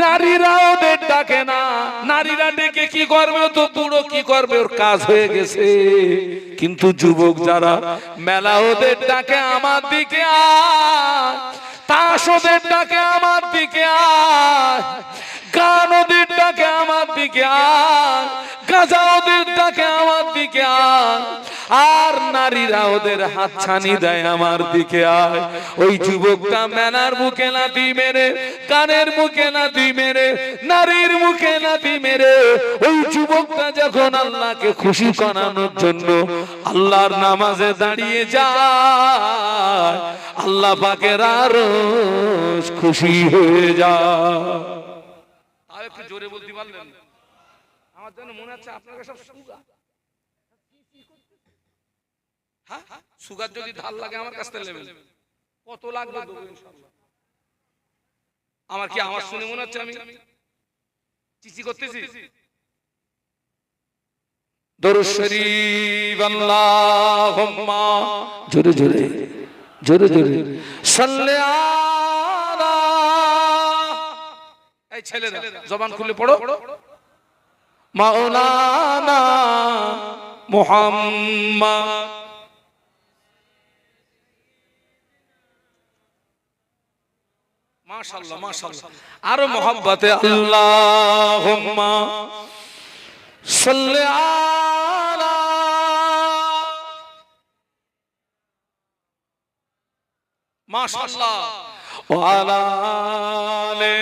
নারীরা ওদের ডাকে না। নারীরা ডেকে কি করবে? তো বুড়ো কি করবে, ওর কাজ হয়ে গেছে। কিন্তু যুবক যারা, মেলা ওদের ডাকে আমার দিকে আয়, তাস ওদের ডাকে আমার দিকে আয়, গান ওদের ডাকে আমার দিকে আয়, গাঁজা ওদের ডাকে আমার দিকে আয়, আর নারীরা ওদের হাতছানি দেয় আমার দিকে আয়। ওই যুবকটা মেলার মুখে লাথি মেরে, কানের মুখে লাথি মেরে, নারীর মুখে লাথি মেরে, ওই যুবকটা যখন আল্লাহকে খুশি করানোর জন্য আল্লাহর নামাজে দাঁড়িয়ে যায়, আল্লাহ পাকের আরো খুশি হয়ে যায়। আর একটু জোরে বলতে পারলেন? আমার জন্য মনে হচ্ছে আপনারা সব সুগার। হ্যাঁ, সুগার যদি ঢাল লাগে আমার কাছ থেকে নেবেন। কত লাগবে দেবো ইনশাআল্লাহ। আমার কি আমার শুনে মনে হচ্ছে আমি চিচি করতেছি? দরুদ শরীফ আল্লাহুম্মা, জোরে জোরে জোরে জোরে সাল্লি আলা। এই ছেলেরা জবান খুলে পড়ো, মাওলানা মুহাম্মদ। মাশাআল্লাহ মাশাআল্লাহ। আরো মোহাব্বতে আল্লাহুম্মা সাল্লি আলা মাশাআল্লাহ ওয়া আলা আলি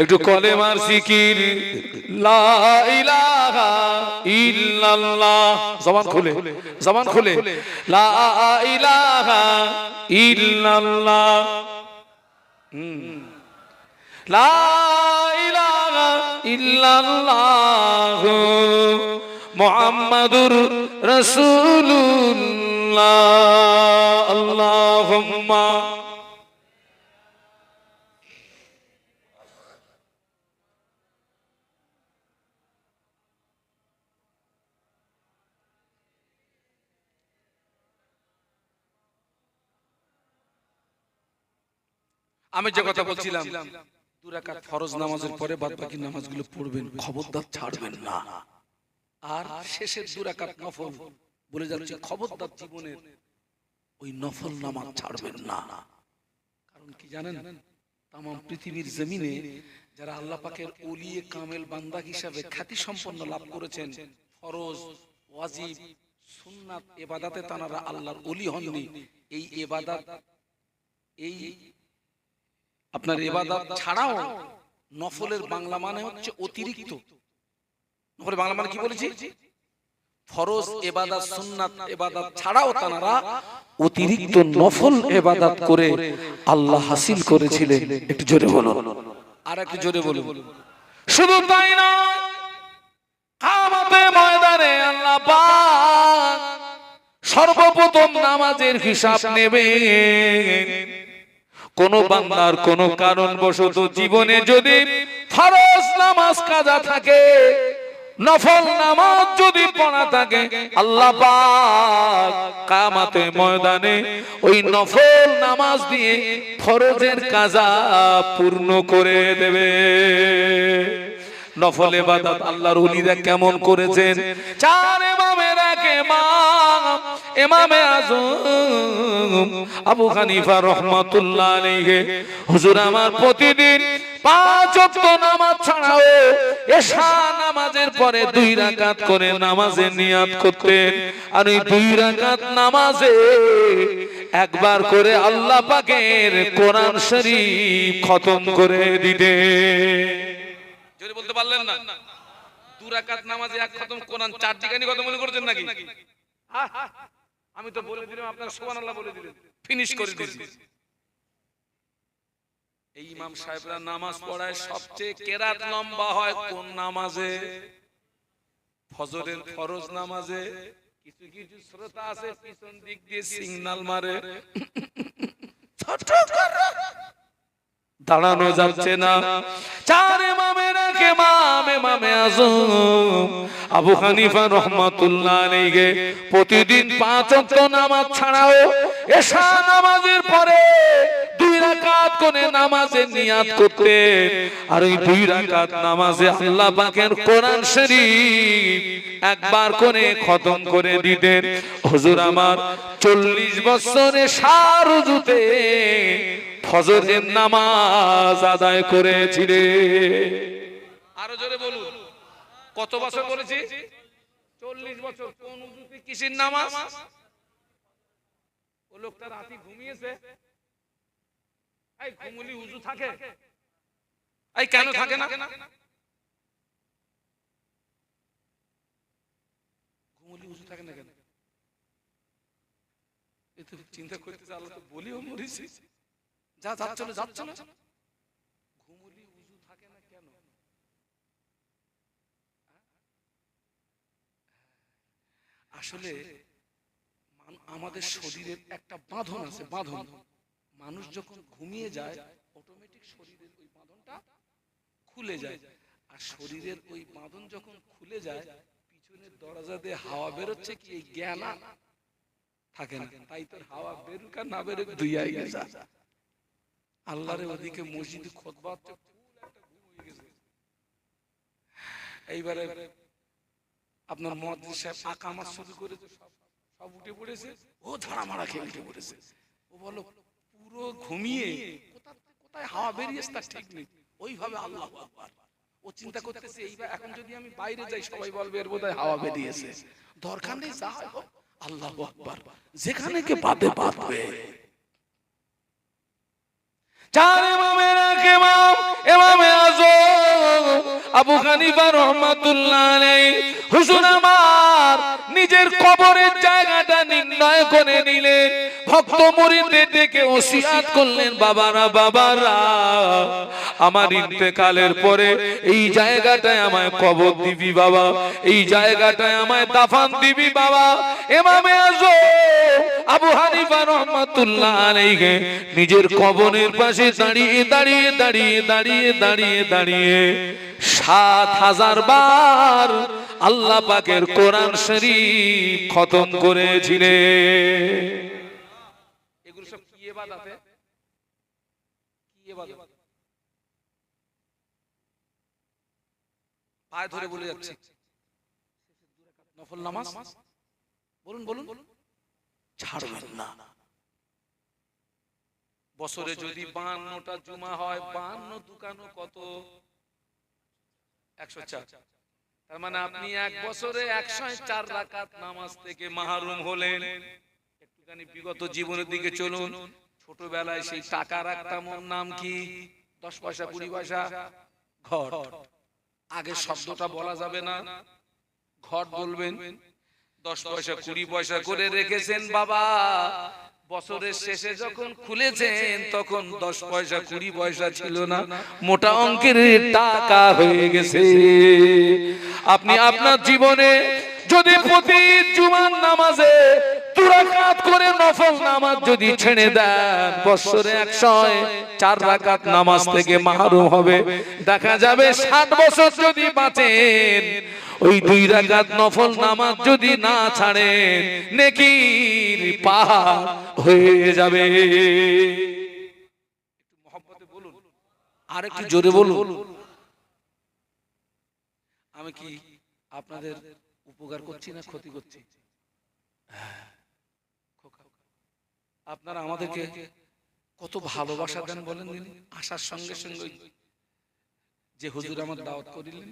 একটু কলেমার জিকির লা ইলাহা ইল্লাল্লাহ জবান খুলে জবান খুলে লা ইলাহা ইল্লাল্লাহ লা ইলাহা ইল্লাল্লাহ মুহাম্মাদুর রাসূলুল্লাহ আল্লাহুম্মা আমি যে কথা বলছিলাম 2 রাকাত ফরজ নামাজের পরে বাদ বাকি নামাজগুলো পড়বেন, খবরদার ছাড়বেন না। আর শেষের 2 রাকাত নফল বলে যাচ্ছে, খবরদার জীবনের ওই নফল নামাজ ছাড়বেন না। কারণ কি জানেন, তাম পৃথিবীর জমিনে যারা আল্লাহ পাকের ওলিয়ে কামেল বান্দা হিসাবে খ্যাতি সম্পন্ন লাভ করেছেন, ফরজ ওয়াজিব সুন্নাত ইবাদতে তারা আল্লাহর ওলি হননি। এই ইবাদত এই আপনার ইবাদত ছাড়াও নফলের বাংলা মানে হচ্ছে অতিরিক্ত। নফলের বাংলা মানে কি বলেছি? ফরজ ইবাদত সুন্নাত ইবাদত ছাড়াও তারা অতিরিক্ত নফল ইবাদত করে আল্লাহ হাসিল করেছিলেন। একটু জোরে বলুন, আর একটু জোরে বলুন। শুধু তাই না, কিয়ামতের ময়দানে আল্লাহ পাক সর্বপ্রথম নামাজের হিসাব নেবেন। কোন বান্দার কোন কারণবশত জীবনে যদি ফরজ নামাজ কাজা থাকে, নফল নামাজ যদি পড়া থাকে, আল্লাহ পাক কিয়ামতের ময়দানে ওই নফল নামাজ দিয়ে ফরজের কাজা পূর্ণ করে দেবে। নফল ইবাদত আল্লাহর ওলিরা কেমন করেছেন? 4 ইমামের এক ইমাম ইমামে আযম আবু হানিফা রাহমাতুল্লাহ আলাইহি হুজুর আমার প্রতিদিন 5 ওয়াক্ত নামাজ ছাড়াও এশা নামাজের পরে 2 রাকাত করে নামাজে নিয়াত করতেন। আর ওই 2 রাকাত নামাজে একবার করে আল্লাহ পাকের কোরআন শরীফ খতম করে দিতেন। জোরে বলতে পারলেন না? 2 রাকাত নামাজে এক খতম কোরআন। 4 দিগানি কথা মনে করছেন নাকি? আমি তো বলে দিলাম, আপনারা সুবহানাল্লাহ বলে দিলেন, ফিনিশ করে দিয়েছি। এই ইমাম সাহেবরা নামাজ পড়ায় সবচেয়ে কেরাত লম্বা হয় কোন নামাজে? ফজরের ফরজ নামাজে। কিছু কিছু শ্রোতা আছে পিছন দিক দিয়ে সিগন্যাল মারে, দাঁড়ানো যাচ্ছে না। 4 ইমামের এক ইমাম ইমামে আযম আবু হানিফা রাহমাতুল্লাহ আলাইহি প্রতিদিন 5 ওয়াক্ত নামাজ ছাড়াও এশা নামাজের পরে 2 রাকাত করে নামাজে নিয়াত করতেন। আর ওই 2 রাকাত নামাজে আল্লাহ পাকের কোরআন শরীফ একবার করে খতম করে দিতেন। হুজুর আমার 40 বছরে সারুজুতে ফজরের নামাজ আদায় করেছিলেন। আরো জোরে বলুন, কত বছর বলেছি? 40 বছর। কোন উজুতে কিসের নামাজ? ও লোকটা রাতে ঘুমিয়েছে। এই ঘুমুলি উজু থাকে? এই কেন থাকে না? ঘুমুলি উজু থাকে না কেন? এত চিন্তা করতেছে, আল্লাহ তো বলিও মরিছি। যা যাচ্ছিল যাচ্ছিল, ঘুমুলি উজু থাকে না কেন? আসলে আমাদের শরীরের একটা বাঁধন আছে, বাঁধন। মানুষ যখন ঘুমিয়ে যায় অটোমেটিক শরীরের ওই বাঁধনটা খুলে যায়। আর শরীরের ওই বাঁধন যখন খুলে যায়, পিছনের দরজা দিয়ে হাওয়া বেরোচ্ছে, কি এই জ্ঞান থাকে না। তাই তোর হাওয়া বেরুক আর না বেরুক দুই আগে যা। আল্লাহর ওদিকে মসজিদে খুতবা হচ্ছে, এইবারে আপনার মুয়াজ্জিন সাহেব আকামত শুরু করেছে, সব উঠে পড়েছে, ও ঝাড়া মারা খেয়ে উঠে পড়েছে। ও বলো পুরো ঘুমিয়ে কোথায় হাওয়া বেরিয়েছে তার ঠিক নেই, ওইভাবে আল্লাহু আকবার। ও চিন্তা করতেছে এইবার এখন যদি আমি বাইরে যাই সবাই বলবে এর বোধহয় হাওয়া বেরিয়েছে, দরকার নেই যা হয় হোক, আল্লাহু আকবার। যেখানে কে বাদে বাঁধবে। চার ইমামের এক ইমাম ইমামে আযম আবু হানিফা রাহমাতুল্লাহ আলাইহি হুজুর আমার নিজের কবরের জায়গাটা নির্ণয় করে নিলেন। ভক্ত মুরিদদের ডেকে ওসিয়াত করলেন, বাবারা বাবারা আমার ইন্তেকালের পরে এই জায়গাটায় আমায় কবর দিবি বাবা, এই জায়গাটায় আমায় দাফন দিবি বাবা। ইমামে আযম আবু হানিফা রাহমাতুল্লাহ আলাইহি নিজের কবরের পাশে দাঁড়িয়ে দাঁড়িয়ে দাঁড়িয়ে দাঁড়িয়ে দাঁড়িয়ে দাঁড়িয়ে ৭,০০০ বার আল্লাহ পাকের কোরআন শরীফ খতম করেছিলেন। এগুলো সব কি ইবাদতে? কি ইবাদত? পায়ে ধরে বলে যাচ্ছে নফল নামাজ। বলুন বলুন, ছাড়বেন না। বছরে যদি ৫২টা জুমা হয়, ৫২ দুকানো কত? ১০৪। তার মানে আপনি এক বছরে ১০৪ রাকাত নামাজ থেকে মাহরুম হলেন। একটুখানি বিগত জীবনের দিকে চলুন। ছোটবেলায় সেই টাকা রাখতাম, ওর নাম কি? ১০ পয়সা ২০ পয়সা ঘট। আগে শব্দটা বলা যাবে না, ঘট বলবেন। ১০ পয়সা ২০ পয়সা করে রেখেছেন বাবা, বছরের শেষে যখন খুলেছেন তখন ১০ পয়সা ২০ পয়সা ছিল না, মোটা অঙ্কের টাকা হয়ে গেছে। আপনি আপনার জীবনে যদি প্রতি জুমার নামাজে ২ রাকাত করে নফল নামাজ যদি ছেড়ে দেন, বছরে ১০৪ রাকাত নামাজ থেকে মাহরুম হবে। দেখা যাবে ৬০ বছর যদি বাঁচেন, ওই ২ রাকাত নফল নামাজ যদি না ছাড়েন, নেকির পাহাড় হয়ে যাবে। একটু মহব্বতে বলুন, আর একটু জোরে বলুন। আমি কি আপনাদের উপকার করছি না ক্ষতি করছি? আপনারা আমাদেরকে কত ভালোবাসা দেন বলেন দিন। আসার সঙ্গে সঙ্গে যে হুজুর আমার দাওয়াত করিলেন,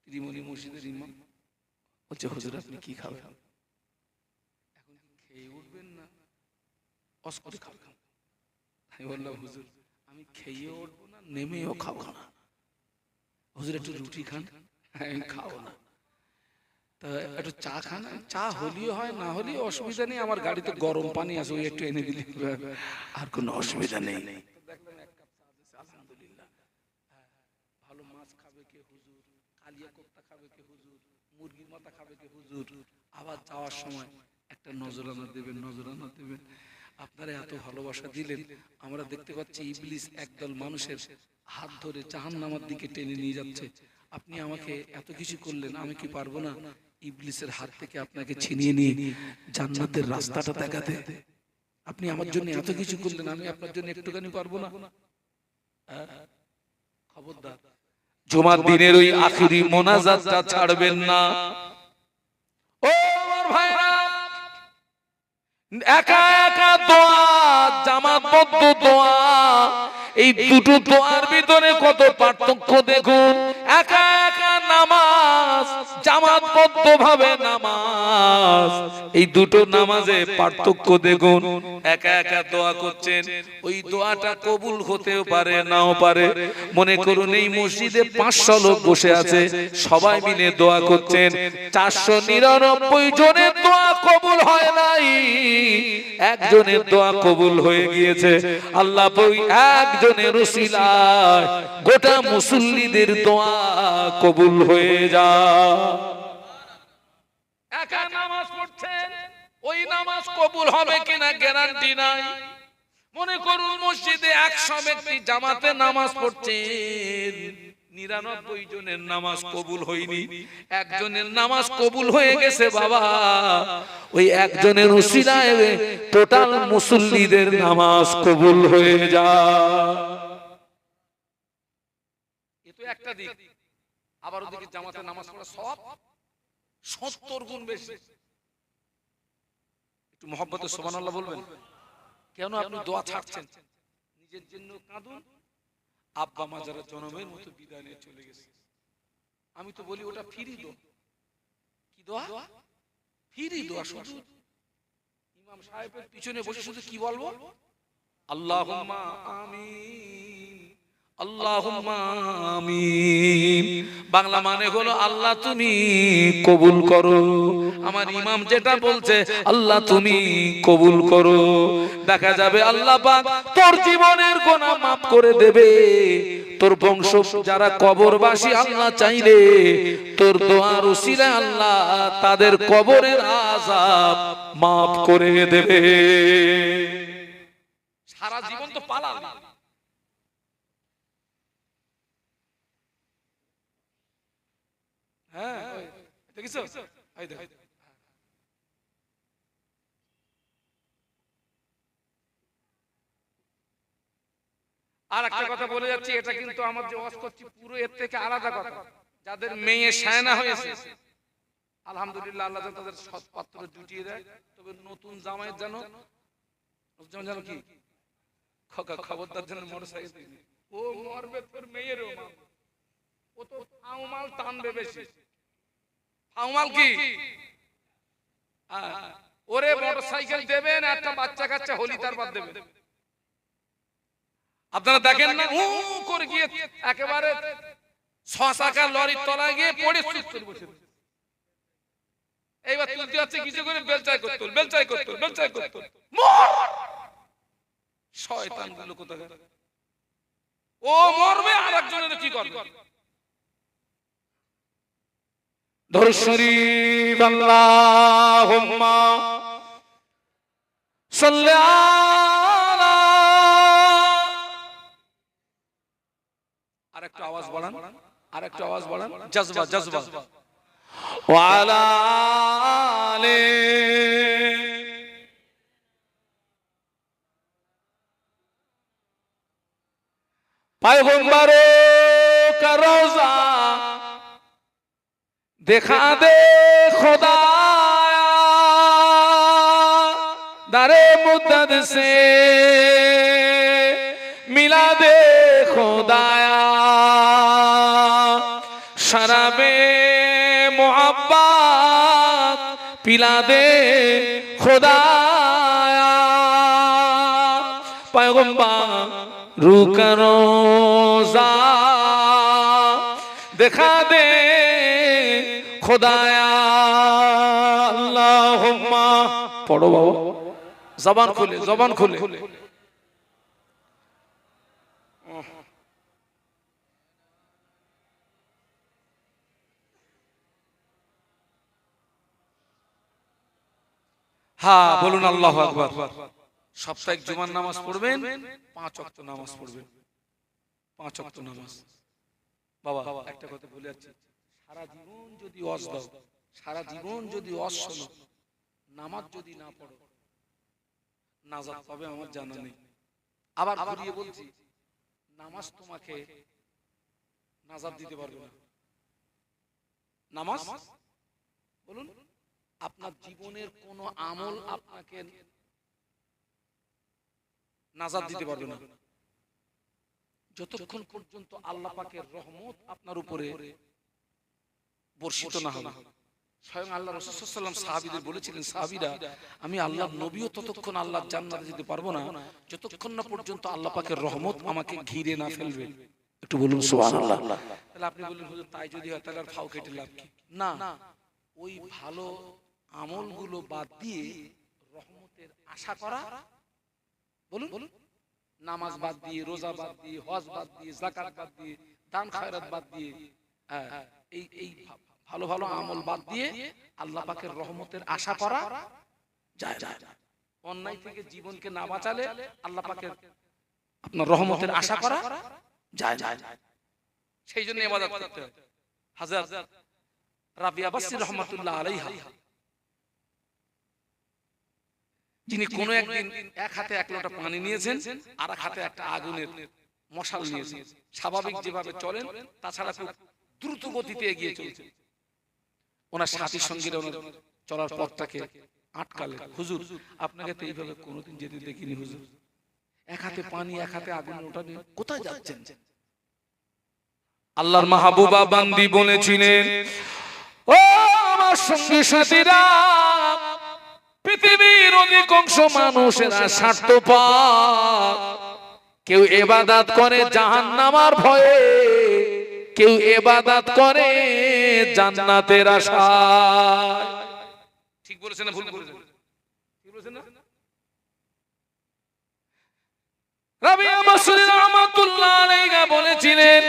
ত্রিমণি মসজিদের ইমাম বলছে, হুজুর আপনি কি খাবেন? এখন খেয়ে উঠবেন না অস্করে খাবেন? আমি বললাম, হুজুর আমি খেয়েও উঠবো না, নেমেও খাবো না। হুজুর একটু রুটি খান। আমি খাবো না। তা একটু চা খান। চা হলেও হয়, না হলেও অসুবিধা নেই, আমার গাড়িতে গরম পানি আছে, ওই একটু এনে দিলে আর কোনো অসুবিধা নেই। দেখলাম ১ কাপ চা দিয়েছে, আলহামদুলিল্লাহ। ভালো মাছ খাবে কে হুজুর, কালিয়া কোপ্তা খাবে কে হুজুর, মুরগির মাথা খাবে কে হুজুর। আবার যাওয়ার সময় একটা নজরানা দেবেন, নজরানা দেবেন। আপনারা এত ভালোবাসা দিলেন, আমরা দেখতে পাচ্ছি ইবলিস একদল মানুষের হাত ধরে জাহান্নামের দিকে টেনে নিয়ে যাচ্ছে। আপনি আমাকে এত কিছু করলেন, আমি কি পারবো না ইবলিসের হাত থেকে আপনাকে ছিনিয়ে নিয়ে জান্নাতের রাস্তাটা দেখাতে? আপনি আমার জন্য এত কিছু করলেন, আমি আপনার জন্য একটুখানি পারবো না? খবরদার, জুমার দিনের ওই আখিরি মোনাজাতটা ছাড়বেন না। ও আমার ভাইরা, একা একা দোয়া, জামাতবদ্ধ দোয়া, এই দুটো দোয়ার ভিতরে কত পার্থক্য দেখুন। একা একা নামাজ, জামাতবদ্ধ ভাবে নামাজ, এই দুটো নামাজে পার্থক্য দেখুন। একা একা দোয়া করছেন, ওই দোয়াটা কবুল হতেও পারে নাও পারে। মনে করুন এই মসজিদে ৫০০ লোক বসে আছে, সবাই মিলে দোয়া করছেন, ৪৯৯ জনের দোয়া কবুল হয় নাই, একজনের দোয়া কবুল হয়ে গিয়েছে। আল্লাহ ওই একজনের উসিলায় গোটা মুসল্লিদের দোয়া কবুল হয়ে যায়। একা নামাজ পড়ছেন, ওই নামাজ কবুল হবে কিনা গ্যারান্টি নাই। মনে করুন মসজিদে ১০০ ব্যক্তি জামাতে নামাজ পড়ছেন, ৯৯ জনের নামাজ কবুল হয়নি, একজনের নামাজ কবুল হয়ে গেছে বাবা। ওই একজনের উসিলায় টোটাল মুসল্লিদের নামাজ কবুল হয়ে যায়। এ তো একটা দিক। আবার ওদিকে জামাতে নামাজ পড়া সব ৭০ গুণ বেশি। একটু মহব্বতে সুবহানাল্লাহ বলবেন। কেন আপনি দোয়া ছাড়ছেন? নিজের জন্য কাঁদুন, আব্বা মা যারা জনমের মতো বিদায় নিয়ে চলে গেছে। আমি তো বলি ওটা ফ্রি দোয়া। কি দোয়া? ফ্রি দোয়া। শুধু ইমাম সাহেবের পিছনে বসে শুধু কি বলবো? আল্লাহুম্মা আমিন, আল্লাহুম্মা আমিন। বাংলা মানে হলো আল্লাহ তুমি কবুল করো। আমার ইমাম যেটা বলছে আল্লাহ তুমি কবুল করো। দেখা যাবে আল্লাহ পাক তোর জীবনের গুনাহ মাফ করে দেবে। তোর বংশ যারা কবরবাসী আল্লাহ চাইলে তোর দোয়ার উসিলায় আল্লাহ তাদের কবরের আযাব মাফ করে দেবে। সারা জীবন তো পালাল। হ্যাঁ দেখিছো? এই দেখ। আর একটা কথা বলে যাচ্ছি, এটা কিন্তু আমার যে ওয়াজ করছি পুরো এর থেকে আলাদা কথা। যাদের মেয়ে শায়না হয়েছে আলহামদুলিল্লাহ আল্লাহ তাদের সৎ পাত্র জুটিয়ে দেয়। তবে নতুন জামাইয়ের জানো জানো কি খবরদার যেন মোটরসাইকেল ও মরবে তোর মেয়ের ও তো ফাউমাল টানবে বেশি। ফাউমাল কি? ওরে মোটরসাইকেল দেবেন, একটা বাচ্চা কাচ্চা হলি তারপর দেবেন। আপনারা দেখেন না উ করে গিয়ে একেবারে 6 চাকা লরির তলায় গিয়ে পড়ে চুপ করে বসে। এইবার তুলতে যাচ্ছে কিছু করে বেলচাই করতে বেলচাই করতে বেলচাই করতে শয়তান গুলো কোথাকার। ও মরবে আর একজনের কি করবে? দরুদ শরীফ আল্লাহুম্মা সাল্লি আলা। আরেকটু আওয়াজ বাড়ান, আরেকটু আওয়াজ বাড়ান। জজবা জজবা। ওয়া আলা আলি। पैगंबरों का रोजा दिखा दे खुदाया, दरे मुद्दत से मिला दे खुदाया, शराबे मोहब्बत पिला दे खुदाया। पैगंबर रूका रोजा दिखा दे खुदाया। अल्लाहुम्मा पढ़ो बाबा, जबान खुले जबान खुले। হ্যাঁ বলুন আল্লাহু আকবার। সাপ্তাহিক জুমার নামাজ পড়বেন, 5 ওয়াক্ত নামাজ পড়বেন, 5 ওয়াক্ত নামাজ। বাবা একটা কথা বলে যাচ্ছি, সারা জীবন যদি ওয়াজ দাও, সারা জীবন যদি ওয়াজ শোনো, নামাজ যদি না পড়ো, নাজাত পাবে আমার জানা নেই। আবার ঘুরিয়ে বলছি, নামাজ তোমাকে নাজাত দিতে পারবে না। নামাজ বলুন, আপনার জীবনের কোন আমল আপনাকে নাজাত দিতে পারবে না যতক্ষণ পর্যন্ত আল্লাহ পাকের রহমত আপনার উপরে বর্ষিত না হবে। স্বয়ং আল্লাহ রাসূল সাল্লাল্লাহু আলাইহি ওয়াসাল্লাম সাহাবীদের বলেছিলেন, সাহাবীরা আমি আল্লাহর নবীও ততক্ষণ আল্লাহর জান্নাতে যেতে পারবো না যতক্ষণ না পর্যন্ত আল্লাহ পাকের রহমত আমাকে ঘিরে না ফেলবে। একটু বলুন সুবহানাল্লাহ। তাহলে আপনি বলুন হুজুর তাই যদি হয় তাহলে আর ফাও কেটে লাভ কি? না, ওই ভালো আমলগুলো বাদ দিয়ে রহমতের আশা করা। বলুন বলুন, নামাজ বাদ দিয়ে, রোজা বাদ দিয়ে, হজ বাদ দিয়ে, যাকাত বাদ দিয়ে, দান খয়রাত বাদ দিয়ে, এই ভালো ভালো আমল বাদ দিয়ে আল্লাহ পাকের রহমতের আশা করা যায় না। অন্যায় থেকে জীবনকে না বাঁচালে আল্লাহ পাকের আপনার রহমতের আশা করা যায় না। সেই জন্য ইবাদত করতে হয়। হযরত রাবিয়া বাসরি রাহমাতুল্লাহ আলাইহা, যিনি কোনো একদিন এক হাতে 1 লোটা পানি নিয়েছেন আর এক হাতে একটা আগুনের মশাল নিয়েছেন। স্বাভাবিক যেভাবে চলেন তাছাড়া খুব দ্রুত গতিতে এগিয়ে চলছেন। ওনার সাথী সঙ্গীরা ওনার চলার পথটাকে আটকালে, হুজুর আপনাকে তো এইভাবে কোনোদিন যেতে দেখিনি হুজুর, এক হাতে পানি এক হাতে আগুন, ওটা নিয়ে কোথায় যাচ্ছেন? আল্লাহর মাহবুবা বান্দি বলেছিলেন, ও আমার সঙ্গী সাথীরা, পৃথিবীর অধিকাংশ মানুষেরা স্বার্থপর। কেউ ইবাদত করে জাহান্নামের ভয়ে, কেউ ইবাদত করে জান্নাতের আশায়। ঠিক বলেছেন না ভুল বলেছেন? ঠিক বলেছেন না? রাবিয়া মাসুদ রাহমাতুল্লাহ আলাইহি বলেছিলেন,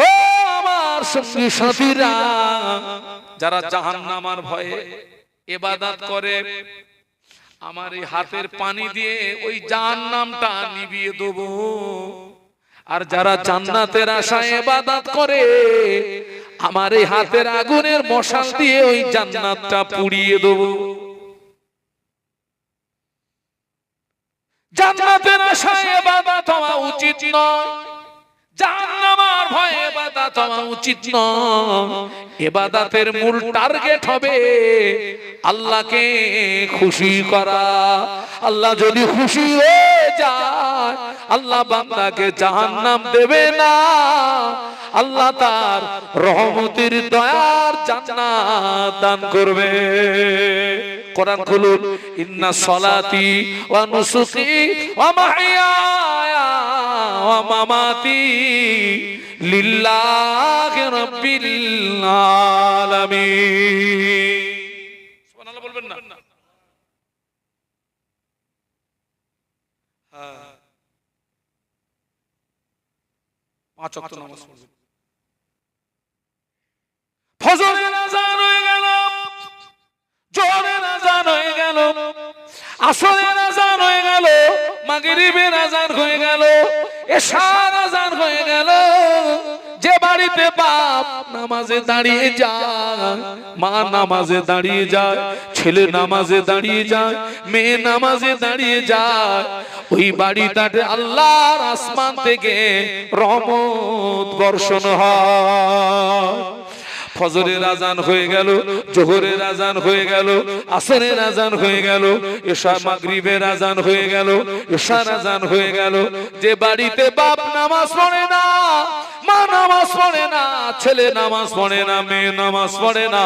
ও আমার সঙ্গী সাথীরা, যারা জাহান্নামের ভয়ে ইবাদত করে, আমার এই হাতের পানি দিয়ে ওই জাহান্নামটা নিভিয়ে দেব। আর যারা জান্নাতের আশায় ইবাদত করে, আমার এই হাতের আগুনের মশাল দিয়ে ওই জান্নাতটা পুড়িয়ে দেব। জান্নাতের আশায় ইবাদত হওয়া উচিত নয়, জাহান্নামের ভয়ে ইবাদত হওয়া উচিত নয়। ইবাদতের মূল টার্গেট হবে আল্লাহকে খুশি করা। আল্লাহ যদি খুশি হয়ে যায়, আল্লাহ বান্দাকে জাহান্নাম দেবে না, আল্লাহ তার রহমতের দয়ার জান্নাত দান করবে। কোরআন খুলুন, ইন্না সলাতি ওয়া নুসুকি ওয়া মাহইয়ায়া ওয়া মামাতি লিল্লাহি রাব্বিল আলামিন। সুবহানাল্লাহ বলবেন না? হ্যাঁ, 5 ওয়াক্ত নামাজ পড়বেন। ফজরের আযান হয়ে গেল, জোহরের আযান হয়ে গেল, আসরের আযান হয়ে গেল, মাগরিবের আযান হয়ে গেল, এশার আযান হয়ে গেল। যে বাড়িতে বাপ নামাজে দাঁড়িয়ে যায়, মা নামাজে দাঁড়িয়ে যায়, ছেলে নামাজে দাঁড়িয়ে যায়, মেয়ে নামাজে দাঁড়িয়ে যায়, ওই বাড়িটাতে আল্লাহর আসমান থেকে রহমত বর্ষণ হয়। ফজরের আযান হয়ে গেল, জোহরের আযান হয়ে গেল, আসরের আযান হয়ে গেল, এশা মাগরিবের আযান হয়ে গেল, এশার আযান হয়ে গেল। যে বাড়িতে বাপ নামাজ পড়ে না, মা নামাজ পড়ে না, ছেলে নামাজ পড়ে না, মেয়ে নামাজ পড়ে না,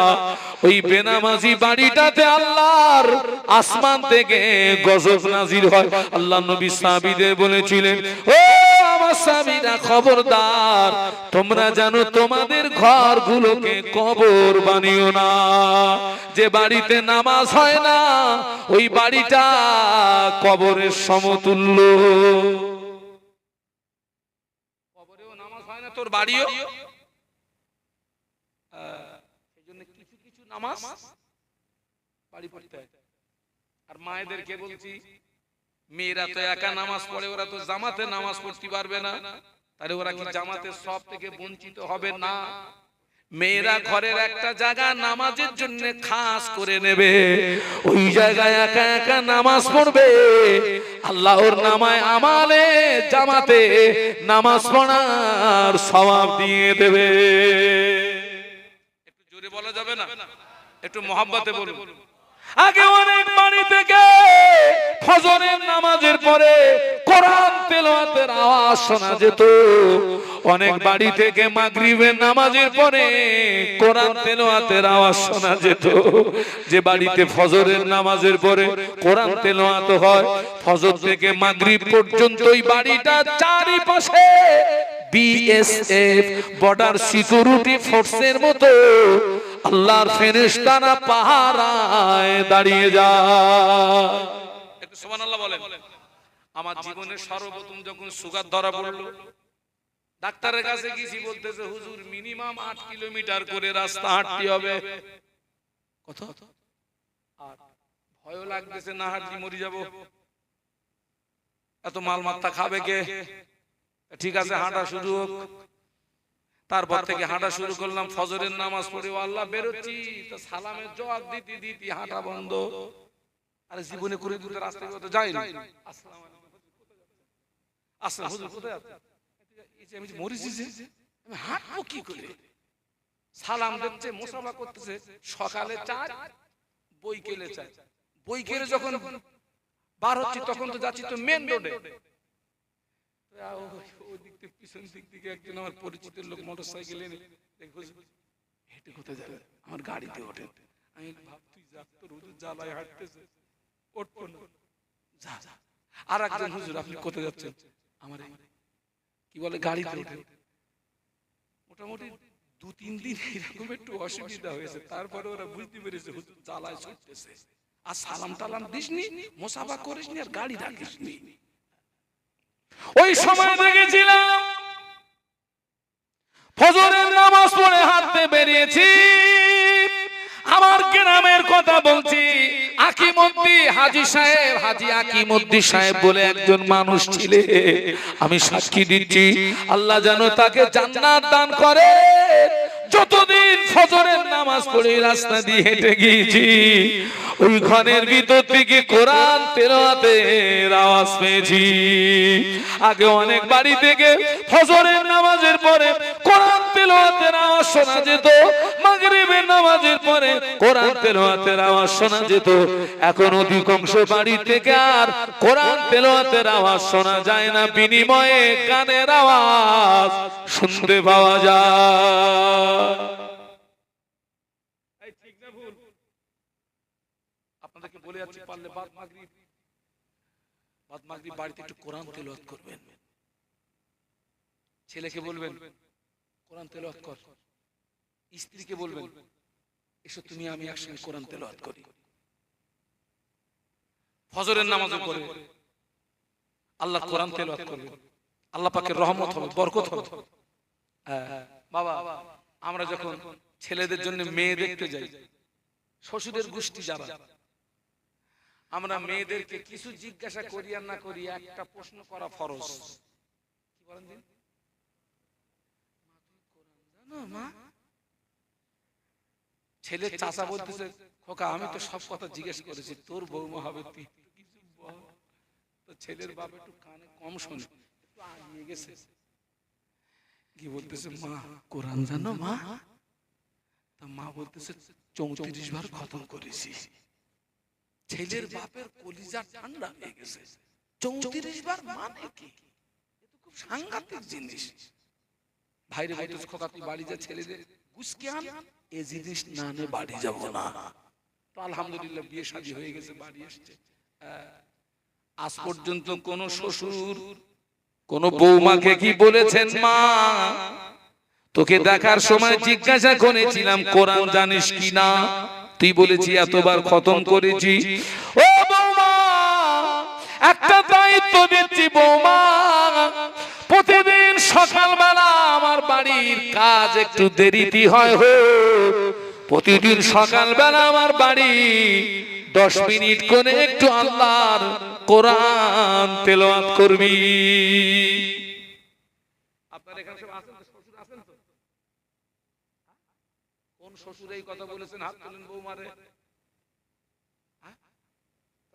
ওই বেনামাজি বাড়িটাতে আল্লাহর আসমান থেকে গজব নাজিল হয়। আল্লাহ নবী সাহাবীদের বলেছিলেন, ও আমার সাহাবীরা খবরদার, তোমরা জানো তোমাদের ঘরগুলোকে কবর বানিও না। যে বাড়িতে নামাজ হয় না, ওই বাড়িটা কবরের সমতুল্য। কবরেও নামাজ হয় না, তোর বাড়িও। সেজন্য কিছু কিছু নামাজ বাড়ি পড়তে হয়। আর মায়েদেরকে বলছি, মেয়েরা তো একা নামাজ পড়ে, ওরা তো জামাতে নামাজ পড়তে পারবে না, তাহলে ওরা কি জামাতের সব থেকে বঞ্চিত হবে না? মেয়েরা ঘরের একটা জায়গা নামাজের জন্য খাস করে নেবে, ওই জায়গায় একা একা নামাজ পড়বে, আল্লাহর নামায় আমালে জামাতে নামাজ পড়ার সওয়াব দিয়ে দেবে। একটু জোরে বলা যাবে না? একটু মহব্বতে বলুন। আগে অনেক বাড়ি থেকে ফজরের নামাজের পরে কোরআন তেলাওয়াতের আওয়াজ শোনা যেত, অনেক বাড়ি থেকে মাগরিবের নামাজের পরে কোরআন তেলাওয়াতের আওয়াজ শোনা যেত। যে বাড়িতে ফজরের নামাজের পরে কোরআন তেলাওয়াত হয়, ফজর থেকে মাগরিব পর্যন্ত ওই বাড়িটা চারিপাশে বিএসএফ বর্ডার সিকিউরিটি ফোর্সের মতো আল্লাহর ফেরেশতারা পাহারায় দাঁড়িয়ে যায়। একটু সুবহানাল্লাহ বলেন। আমার জীবনে সর্বপ্রথম যখন সুগার ধরা পড়লো, ডাক্তারের কাছে গেছি, বলতেছে হুজুর মিনিমাম 8 কিলোমিটার করে রাস্তা হাঁটতে হবে। কত? আর ভয়ও লাগতেছে, না হাঁটলে মরে যাব, এত মাল মাত্রা খাবে কে? ঠিক আছে, হাঁটা শুরু হোক। তারপর থেকে হাঁটা শুরু করলাম, ফজরের নামাজ পড়ে আল্লাহ বেরোচ্ছি, তো সালামের জবাব দিতে দিতে হাঁটা বন্ধ। আরে জীবনে করে দিতে রাস্তায় তো যাই না। আসসালামু আলাইকুম, আসসালাম হুজুর কোথায় আছেন? আমি মরেছি যে, আমি হাঁটবো কি করে? সালাম দিচ্ছে, মুসাফা করতেছে, সকালে 4, বৈকালে 4, বইকেরে যখন বার হচ্ছি তখন তো যাচ্ছি তো মেন রোডে, ওই দিক থেকে পিছন দিক থেকে একজন আমার পরিচিত লোক মোটরসাইকেল এনে হেঁটে কোথায় যাবে, আমার গাড়িতে ওঠে। আমি ভাব তুই যা, তোর হুজুর জ্বালায় হাঁটতেছে, উঠবো না, যা যা। আর একজন হুজুর আপনি কোথায় যাচ্ছেন, আমার কি বলে গাড়িতে ওঠে। মোটামুটি 2-3 দিন এরকম একটু অসুবিধা হয়েছে, তারপরে ওরা বুঝতে পেরেছে হুজুর জ্বালায় ছুটতেছে। আর সালাম টালাম দিসনি, মুসাফা করিসনি, আর গাড়ি রাখিসনি। ওই সময় দেখেছিলাম ফজরের নামাজ পড়ে হাঁটতে বেরিয়েছি, আমার গ্রামের কথা বলছি। আকিমউদ্দিন হাজী সাহেব, হাজী আকিমউদ্দিন সাহেব বলে একজন মানুষ ছিলেন, আমি সাক্ষী দিচ্ছি আল্লাহ যেন তাকে জান্নাত দান করে। যতদিন ফজরের নামাজ পড়ে রাস্তা দিয়ে হেঁটে গিয়েছি, ওই ঘরের ভিতর থেকে কোরআন তেলাওয়াতের আওয়াজ পেয়েছি। আগে অনেক বাড়ি থেকে ফজরের নামাজের পরে কোরআন তেলাওয়াতের আওয়াজ শোনা যেত, মাগরিবের নামাজের পরে কোরআন তেলাওয়াতের আওয়াজ শোনা যেত। এখন অধিকাংশ বাড়ি থেকে আর কোরআন তেলাওয়াতের আওয়াজ শোনা যায় না, বিনিময়ে গানের আওয়াজ শুনতে পাওয়া যায়। আপনাদেরকে বলে যাচ্ছি, পারলে বাদ মাগরিব বাড়িতে একটু কোরআন তেলাওয়াত করবেন। ছেলেকে বলবেন কোরআন তেলাওয়াত কর, স্ত্রীকে বলবেন এসো তুমি আমি একসঙ্গে কোরআন তেলাওয়াত করি। ফজরের নামাজের পরে আল্লাহ কোরআন তেলাওয়াত করবেন, আল্লাহ পাকের রহমত হবে, বরকত হবে। বাবা, আমরা যখন ছেলেদের জন্য মেয়ে দেখতে যাই, শ্বশুরের গোষ্ঠী যারা, আমরা মেয়েদেরকে কিছু জিজ্ঞাসা করি আর না করি, একটা প্রশ্ন করা ফরজ। কি বলেন দিন? জানো মা? ছেলের চাচা বলতেছে খোকা আমি তো সব কথা জিজ্ঞেস করেছি, তোর বৌমা হবে তুই কিছু বল। তো ছেলের বাপ একটু কানে কম শোনে, একটু আগিয়ে গেছে, কি বলতেছে মা কোরআন জানো মা? তা মা বলতেছে 34 বার খতম করেছি। ছেলের বাপের কলিজা ঠান্ডা হয়ে গেছে, 34 বার মানে কি? এটা খুব সাংঘাতিক জিনিস। ভাইরে বলতেছে খোকা তুই বাড়ি যা, ছেলেদের গুসকে আন, এই জিনিস না নে বাড়ি যাব না। তো আলহামদুলিল্লাহ বিয়ে শাদী হয়ে গেছে, বাড়ি আসছে। আজ পর্যন্ত কোন শ্বশুর কোন বৌমাকে কি বলেছেন মা তোকে দেখার সময় জিজ্ঞাসা করেছিলাম কোরআন জানিস কিনা, তুই বলেছি এতবার খতম করেছি। ও বৌমা একটা দায়িত্ব দিচ্ছি বৌমা, প্রতিদিন সকালবেলা আমার বাড়ির কাজ একটু দেরিতে হয়, প্রতিদিন সকালবেলা আমার বাড়ি 10 মিনিট করে একটু আল্লাহর কোরআন তেলাওয়াত করবি। আপনার এখানে সব আছেন, শ্বশুর আছেন তো? কোন শ্বশুর এই কথা বলেছেন? হাত তুলেন বৌমারে।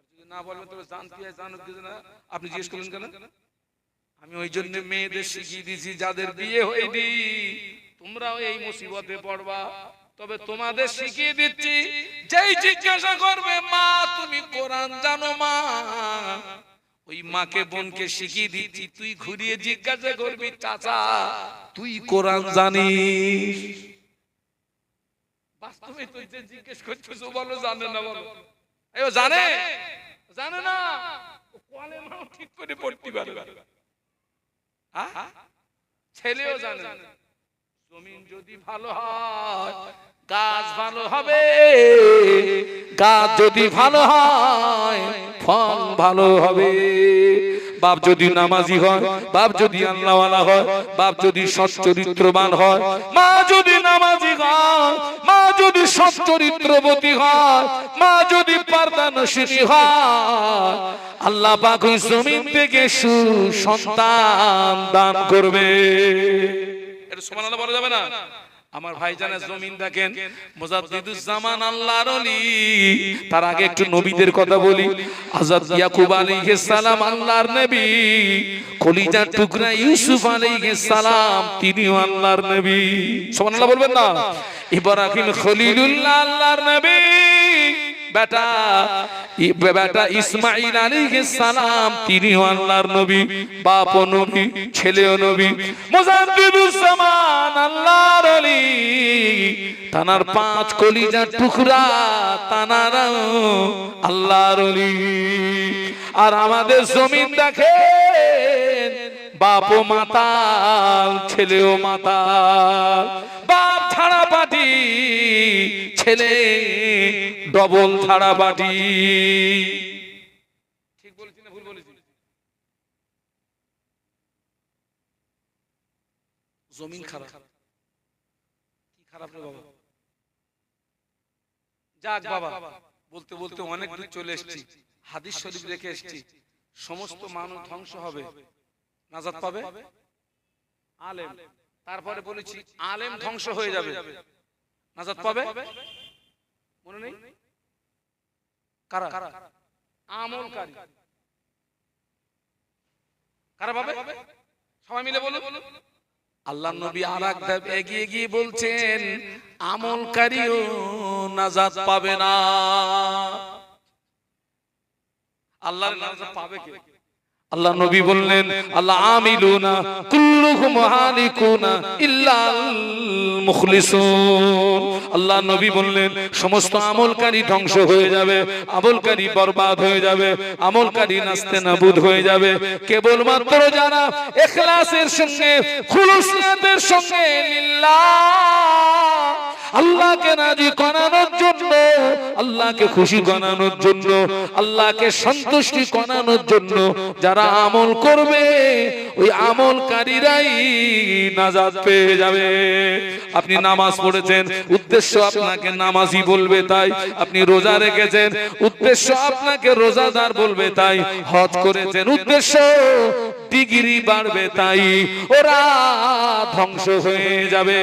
যদি না বলবেন তবে জানতে হয়, জানুক কিছু না। আপনি জিজ্ঞেস করলেন কেন? আমি ওই জন্য মেয়েদের শিখিয়ে দিয়েছি যাদের বিয়ে হয়নি, তোমরাও এই মুসিবতে পড়বা, তবে তোমাদের শিখিয়ে দিচ্ছি যেই জিজ্ঞাসা করবে মা তুমি কোরআন জানো মা, ওই মাকে বোনকে শিখিয়ে দিচ্ছি তুই ঘুরিয়ে জিজ্ঞাসা করবি চাচা তুই কোরআন জানিস? বাস্তবে তুই যে জিজ্ঞেস করছিস ও বলো জানে না, বলো এই জানে জানে না, ও কলেমা ঠিক করে পড়তে পারবে, ছেলেও জানে। জমিন যদি ভালো হয় গাছ ভালো হবে, গাছ যদি ভালো হয় ফল ভালো হবে। বাপ যদি নামাজি হয়, বাপ যদি আল্লাহওয়ালা হয়, বাপ যদি সৎ চরিত্রবান হয়, মা যদি নামাজি হয়, মা যদি সৎ চরিত্রবতী হয়, মা যদি পর্দানশীলী হয়, আল্লাহ পাক ওই জমিন থেকে সুসন্তান দান করবে। এটা সুবহানাল্লাহ বলা যাবে না? আমার ভাইজানের জমিন দেখেন, মুজাদ্দিদুজ্জামান আল্লাহর ওলি। তার আগে একটু নবীদের কথা বলি। হযরত ইয়াকুব আলাইহিস সালাম আল্লাহর নবী, কলিজার টুকরা ইউসুফ আলাইহিস সালাম তিনিও আল্লাহর নবী। সুবহানাল্লাহ বলবেন না? ইব্রাহিম খলিলুল্লাহ আল্লাহর নবী, বেটা বেটা ইসমাঈল আলাইহিস সালাম তিনিও আল্লাহর নবী, বাপও নবী, ছেলেও নবী। মুজাদ্দিদুস জামান আল্লাহর ওলি, তানার 5 কলিজার টুকরা তানারাও আল্লাহর ওলি। আর আমাদের জমিন দেখেন, বাপও মাতাল, ছেলেও মাতাল। বাপ ছাড়া পাটি, ছেলে ডবল ছাড়া পাটি। ঠিক বলেছি না ভুল বলেছি? জমিন খারাপ, কি খারাপ রে বাবা? যাক বাবা, বলতে বলতে অনেক দূর চলে এসেছি। হাদিস শরীফ রেখে এসেছি, সমস্ত মানুষ ধ্বংস হবে, নাজাত পাবে আলেম। তারপরে বলেছি আলেম ধ্বংস হয়ে যাবে, নাজাত পাবে মনে নেই কারা? আমলকারী। কারা পাবে? সবাই মিলে বলুন। আল্লাহ নবী আরেক ধাপ এগিয়ে গিয়ে বলছেন আমলকারীও নাজাত পাবে না। আল্লাহর নাজাত পাবে কে? আল্লাহ নবী বললেন আল্লাহ আমিলুনা কুল্লুহুম হালিকুনা ইল্লাল মুখলিসুন। আল্লাহ নবী বললেন সমস্ত আমলকারী ধ্বংস হয়ে যাবে, আমলকারী বরবাদ হয়ে যাবে, আমলকারী নাস্তে নাবুদ হয়ে যাবে। কেবলমাত্র যারা ইখলাসের সঙ্গে, খুলুসিয়াতের সঙ্গে লিল্লাহ, আল্লাহকে রাজি করানোর জন্য, আল্লাহকে খুশি করানোর জন্য, আল্লাহকে সন্তুষ্টি করানোর জন্য যারা আমল করবে, ওই আমলকারীরাই নাজাত পেয়ে যাবে। আপনি নামাজ পড়েছেন, উদ্দেশ্য আপনাকে নামাজি বলবে তাই। আপনি রোজা রেখেছেন, উদ্দেশ্য আপনাকে রোজাদার বলবে তাই। হজ করেছেন, উদ্দেশ্য ডিগ্রি বাড়বে তাই। ওরা ধ্বংস হয়ে যাবে।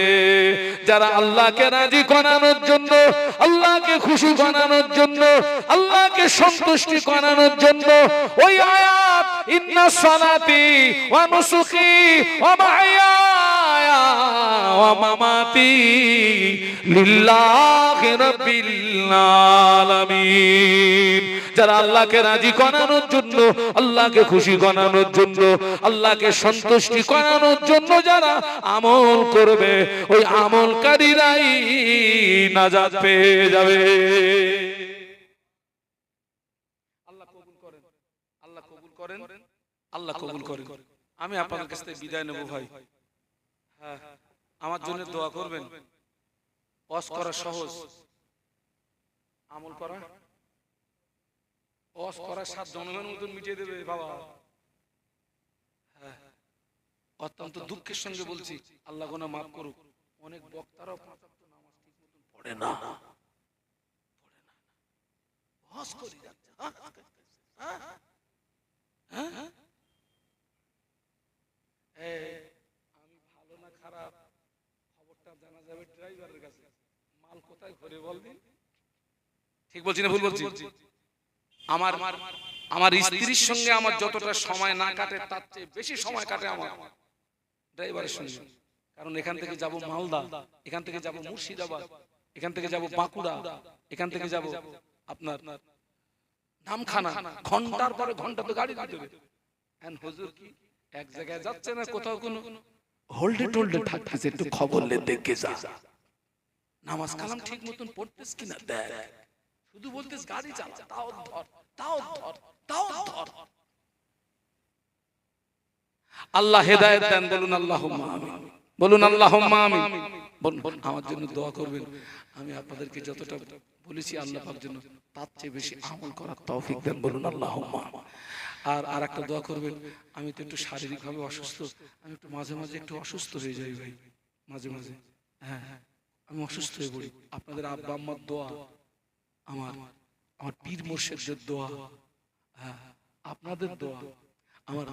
যারা আল্লাহকে রাজি করানোর জন্য, আল্লাহকে খুশি করানোর জন্য, আল্লাহকে সন্তুষ্টি করানোর জন্য ওই আয়াত ইন্না সালাতি ওয়া নুসুকি ওয়া মাহইয়ায়া ওয়া মামাতি লিল্লাহি রাব্বিল আলামিন। যারা আল্লাহকে রাজি করানোর জন্য, আল্লাহকে খুশি করানোর জন্য, আল্লাহকে সন্তুষ্টি করানোর জন্য যারা আমল করবে, ওই আমলকারীরাই নাজাত পেয়ে যাবে। আল্লাহ কবুল করেন, আল্লাহ কবুল করেন, আল্লাহ কবুল করেন। আমি আপনাদের কাছ থেকে বিদায় নেব ভাই। হ্যাঁ, আমার জন্য দোয়া করবেন। ওয়াজ করা সহজ, আমল করা ওয়াজ করার সাত জনমের মতন মিটিয়ে দেবে বাবা। হ্যাঁ, অত্যন্ত দুঃখের সঙ্গে বলছি, আল্লাহ গুনাহ মাফ করুক। অনেক বক্তারাও 5 ওয়াক্ত নামাজ ঠিক মতন পড়ে না, ওয়াজ করে যাচ্ছে। আমি ভালো না খারাপ খবরটা জানা যাবে ড্রাইভারের কাছে। মাল কোথায় ঘরে বলবি? ঠিক বলছি না ভুল বলছি? আমার আমার স্ত্রীর সঙ্গে আমার যতটা সময় না কাটে, তার চেয়ে বেশি সময় কাটে আমার ড্রাইভারের সঙ্গে। কারণ এখান থেকে যাব মালদা, এখান থেকে যাব মুর্শিদাবাদ, এখান থেকে যাব বাঁকুড়া, এখান থেকে যাব আপনার নামখানা। ঘন্টার পরে ঘন্টা তো গাড়ি দিতে হবে। এন্ড হুজুর কি এক জায়গায় যাচ্ছে না, কোথাও কোনো হোল্ডে টোল্ডে থাকতেছে, একটু খবর লে দেখে যা। নামাজ কালাম ঠিক মতন পড়তেছ কিনা দেখ। শুধু বলতেছ গাড়ি চালা, তাও ধর, তাও ধর, তাও ধর। আল্লাহ হেদায়েত দেন, বলুন আল্লাহুম্মা আমিন, বলুন আল্লাহুম্মা আমিন। বলুন আমার জন্য দোয়া করবেন। আমি আপনাদেরকে যতটা বলেছি আল্লাহ পাক জন্য তার চেয়ে বেশি আমল করার তৌফিক দেন, বলুন আল্লাহুম্মা। আর একটা দোয়া করবেন। আমি তো একটু শারীরিকভাবে অসুস্থ, আমি একটু মাঝে মাঝে একটু অসুস্থ হয়ে যাই ভাই, মাঝে মাঝে। হ্যাঁ, আমি অসুস্থ হয়ে পড়ি। আপনাদের আব্বা আম্মার দোয়া, আমার পীর মুর্শিদের দোয়া, হ্যাঁ আপনাদের দোয়া, আমার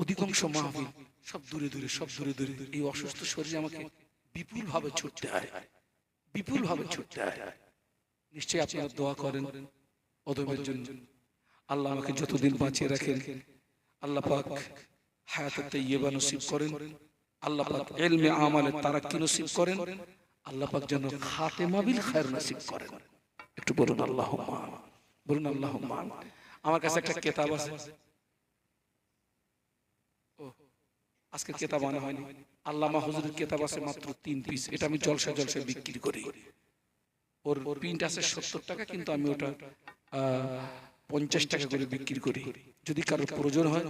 অধিকাংশ মাহফিল সব দূরে দূরে, সব দূরে দূরে। এই অসুস্থ শরীরে আমাকে বিপুল ভাবে ছুটতে হয়, বিপুল ভাবে ছুটতে হয়। নিশ্চয়ই আপনারা দোয়া করেন অদমের জন্য। আল্লাহ আমাকে যতদিন বাঁচিয়ে রাখেন, আল্লাহ পাক হায়াতে তাইয়্যিবা নসিব করেন, আল্লাহ পাক ইলমে আমালে তারাক্কি নসিব করেন, আল্লাহ পাক যেন খাতেমা বিল খায়র নসিব করেন। একটু বলুন আল্লাহুম্মা, বলুন আল্লাহুম্মা। আমার কাছে একটা কিতাব আছে, ও আজকে কিতাব আনা হয়নি, আল্লামা হুজুরের কিতাব আছে মাত্র 3 পিস। এটা আমি জলসায় জলসায় বিক্রি করি। ওর প্রিন্ট আছে 70 টাকা, কিন্তু আমি ওটা 50 টাকা করে বিক্রি করি। যদি কারোর প্রয়োজন হয়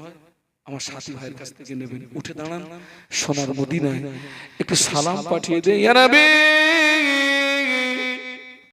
আমার সাথী ভাইয়ের কাছ থেকে নেবেন। উঠে দাঁড়ান, সোনার মদিনায় একটু সালাম পাঠিয়ে দেন ইয়া নবী।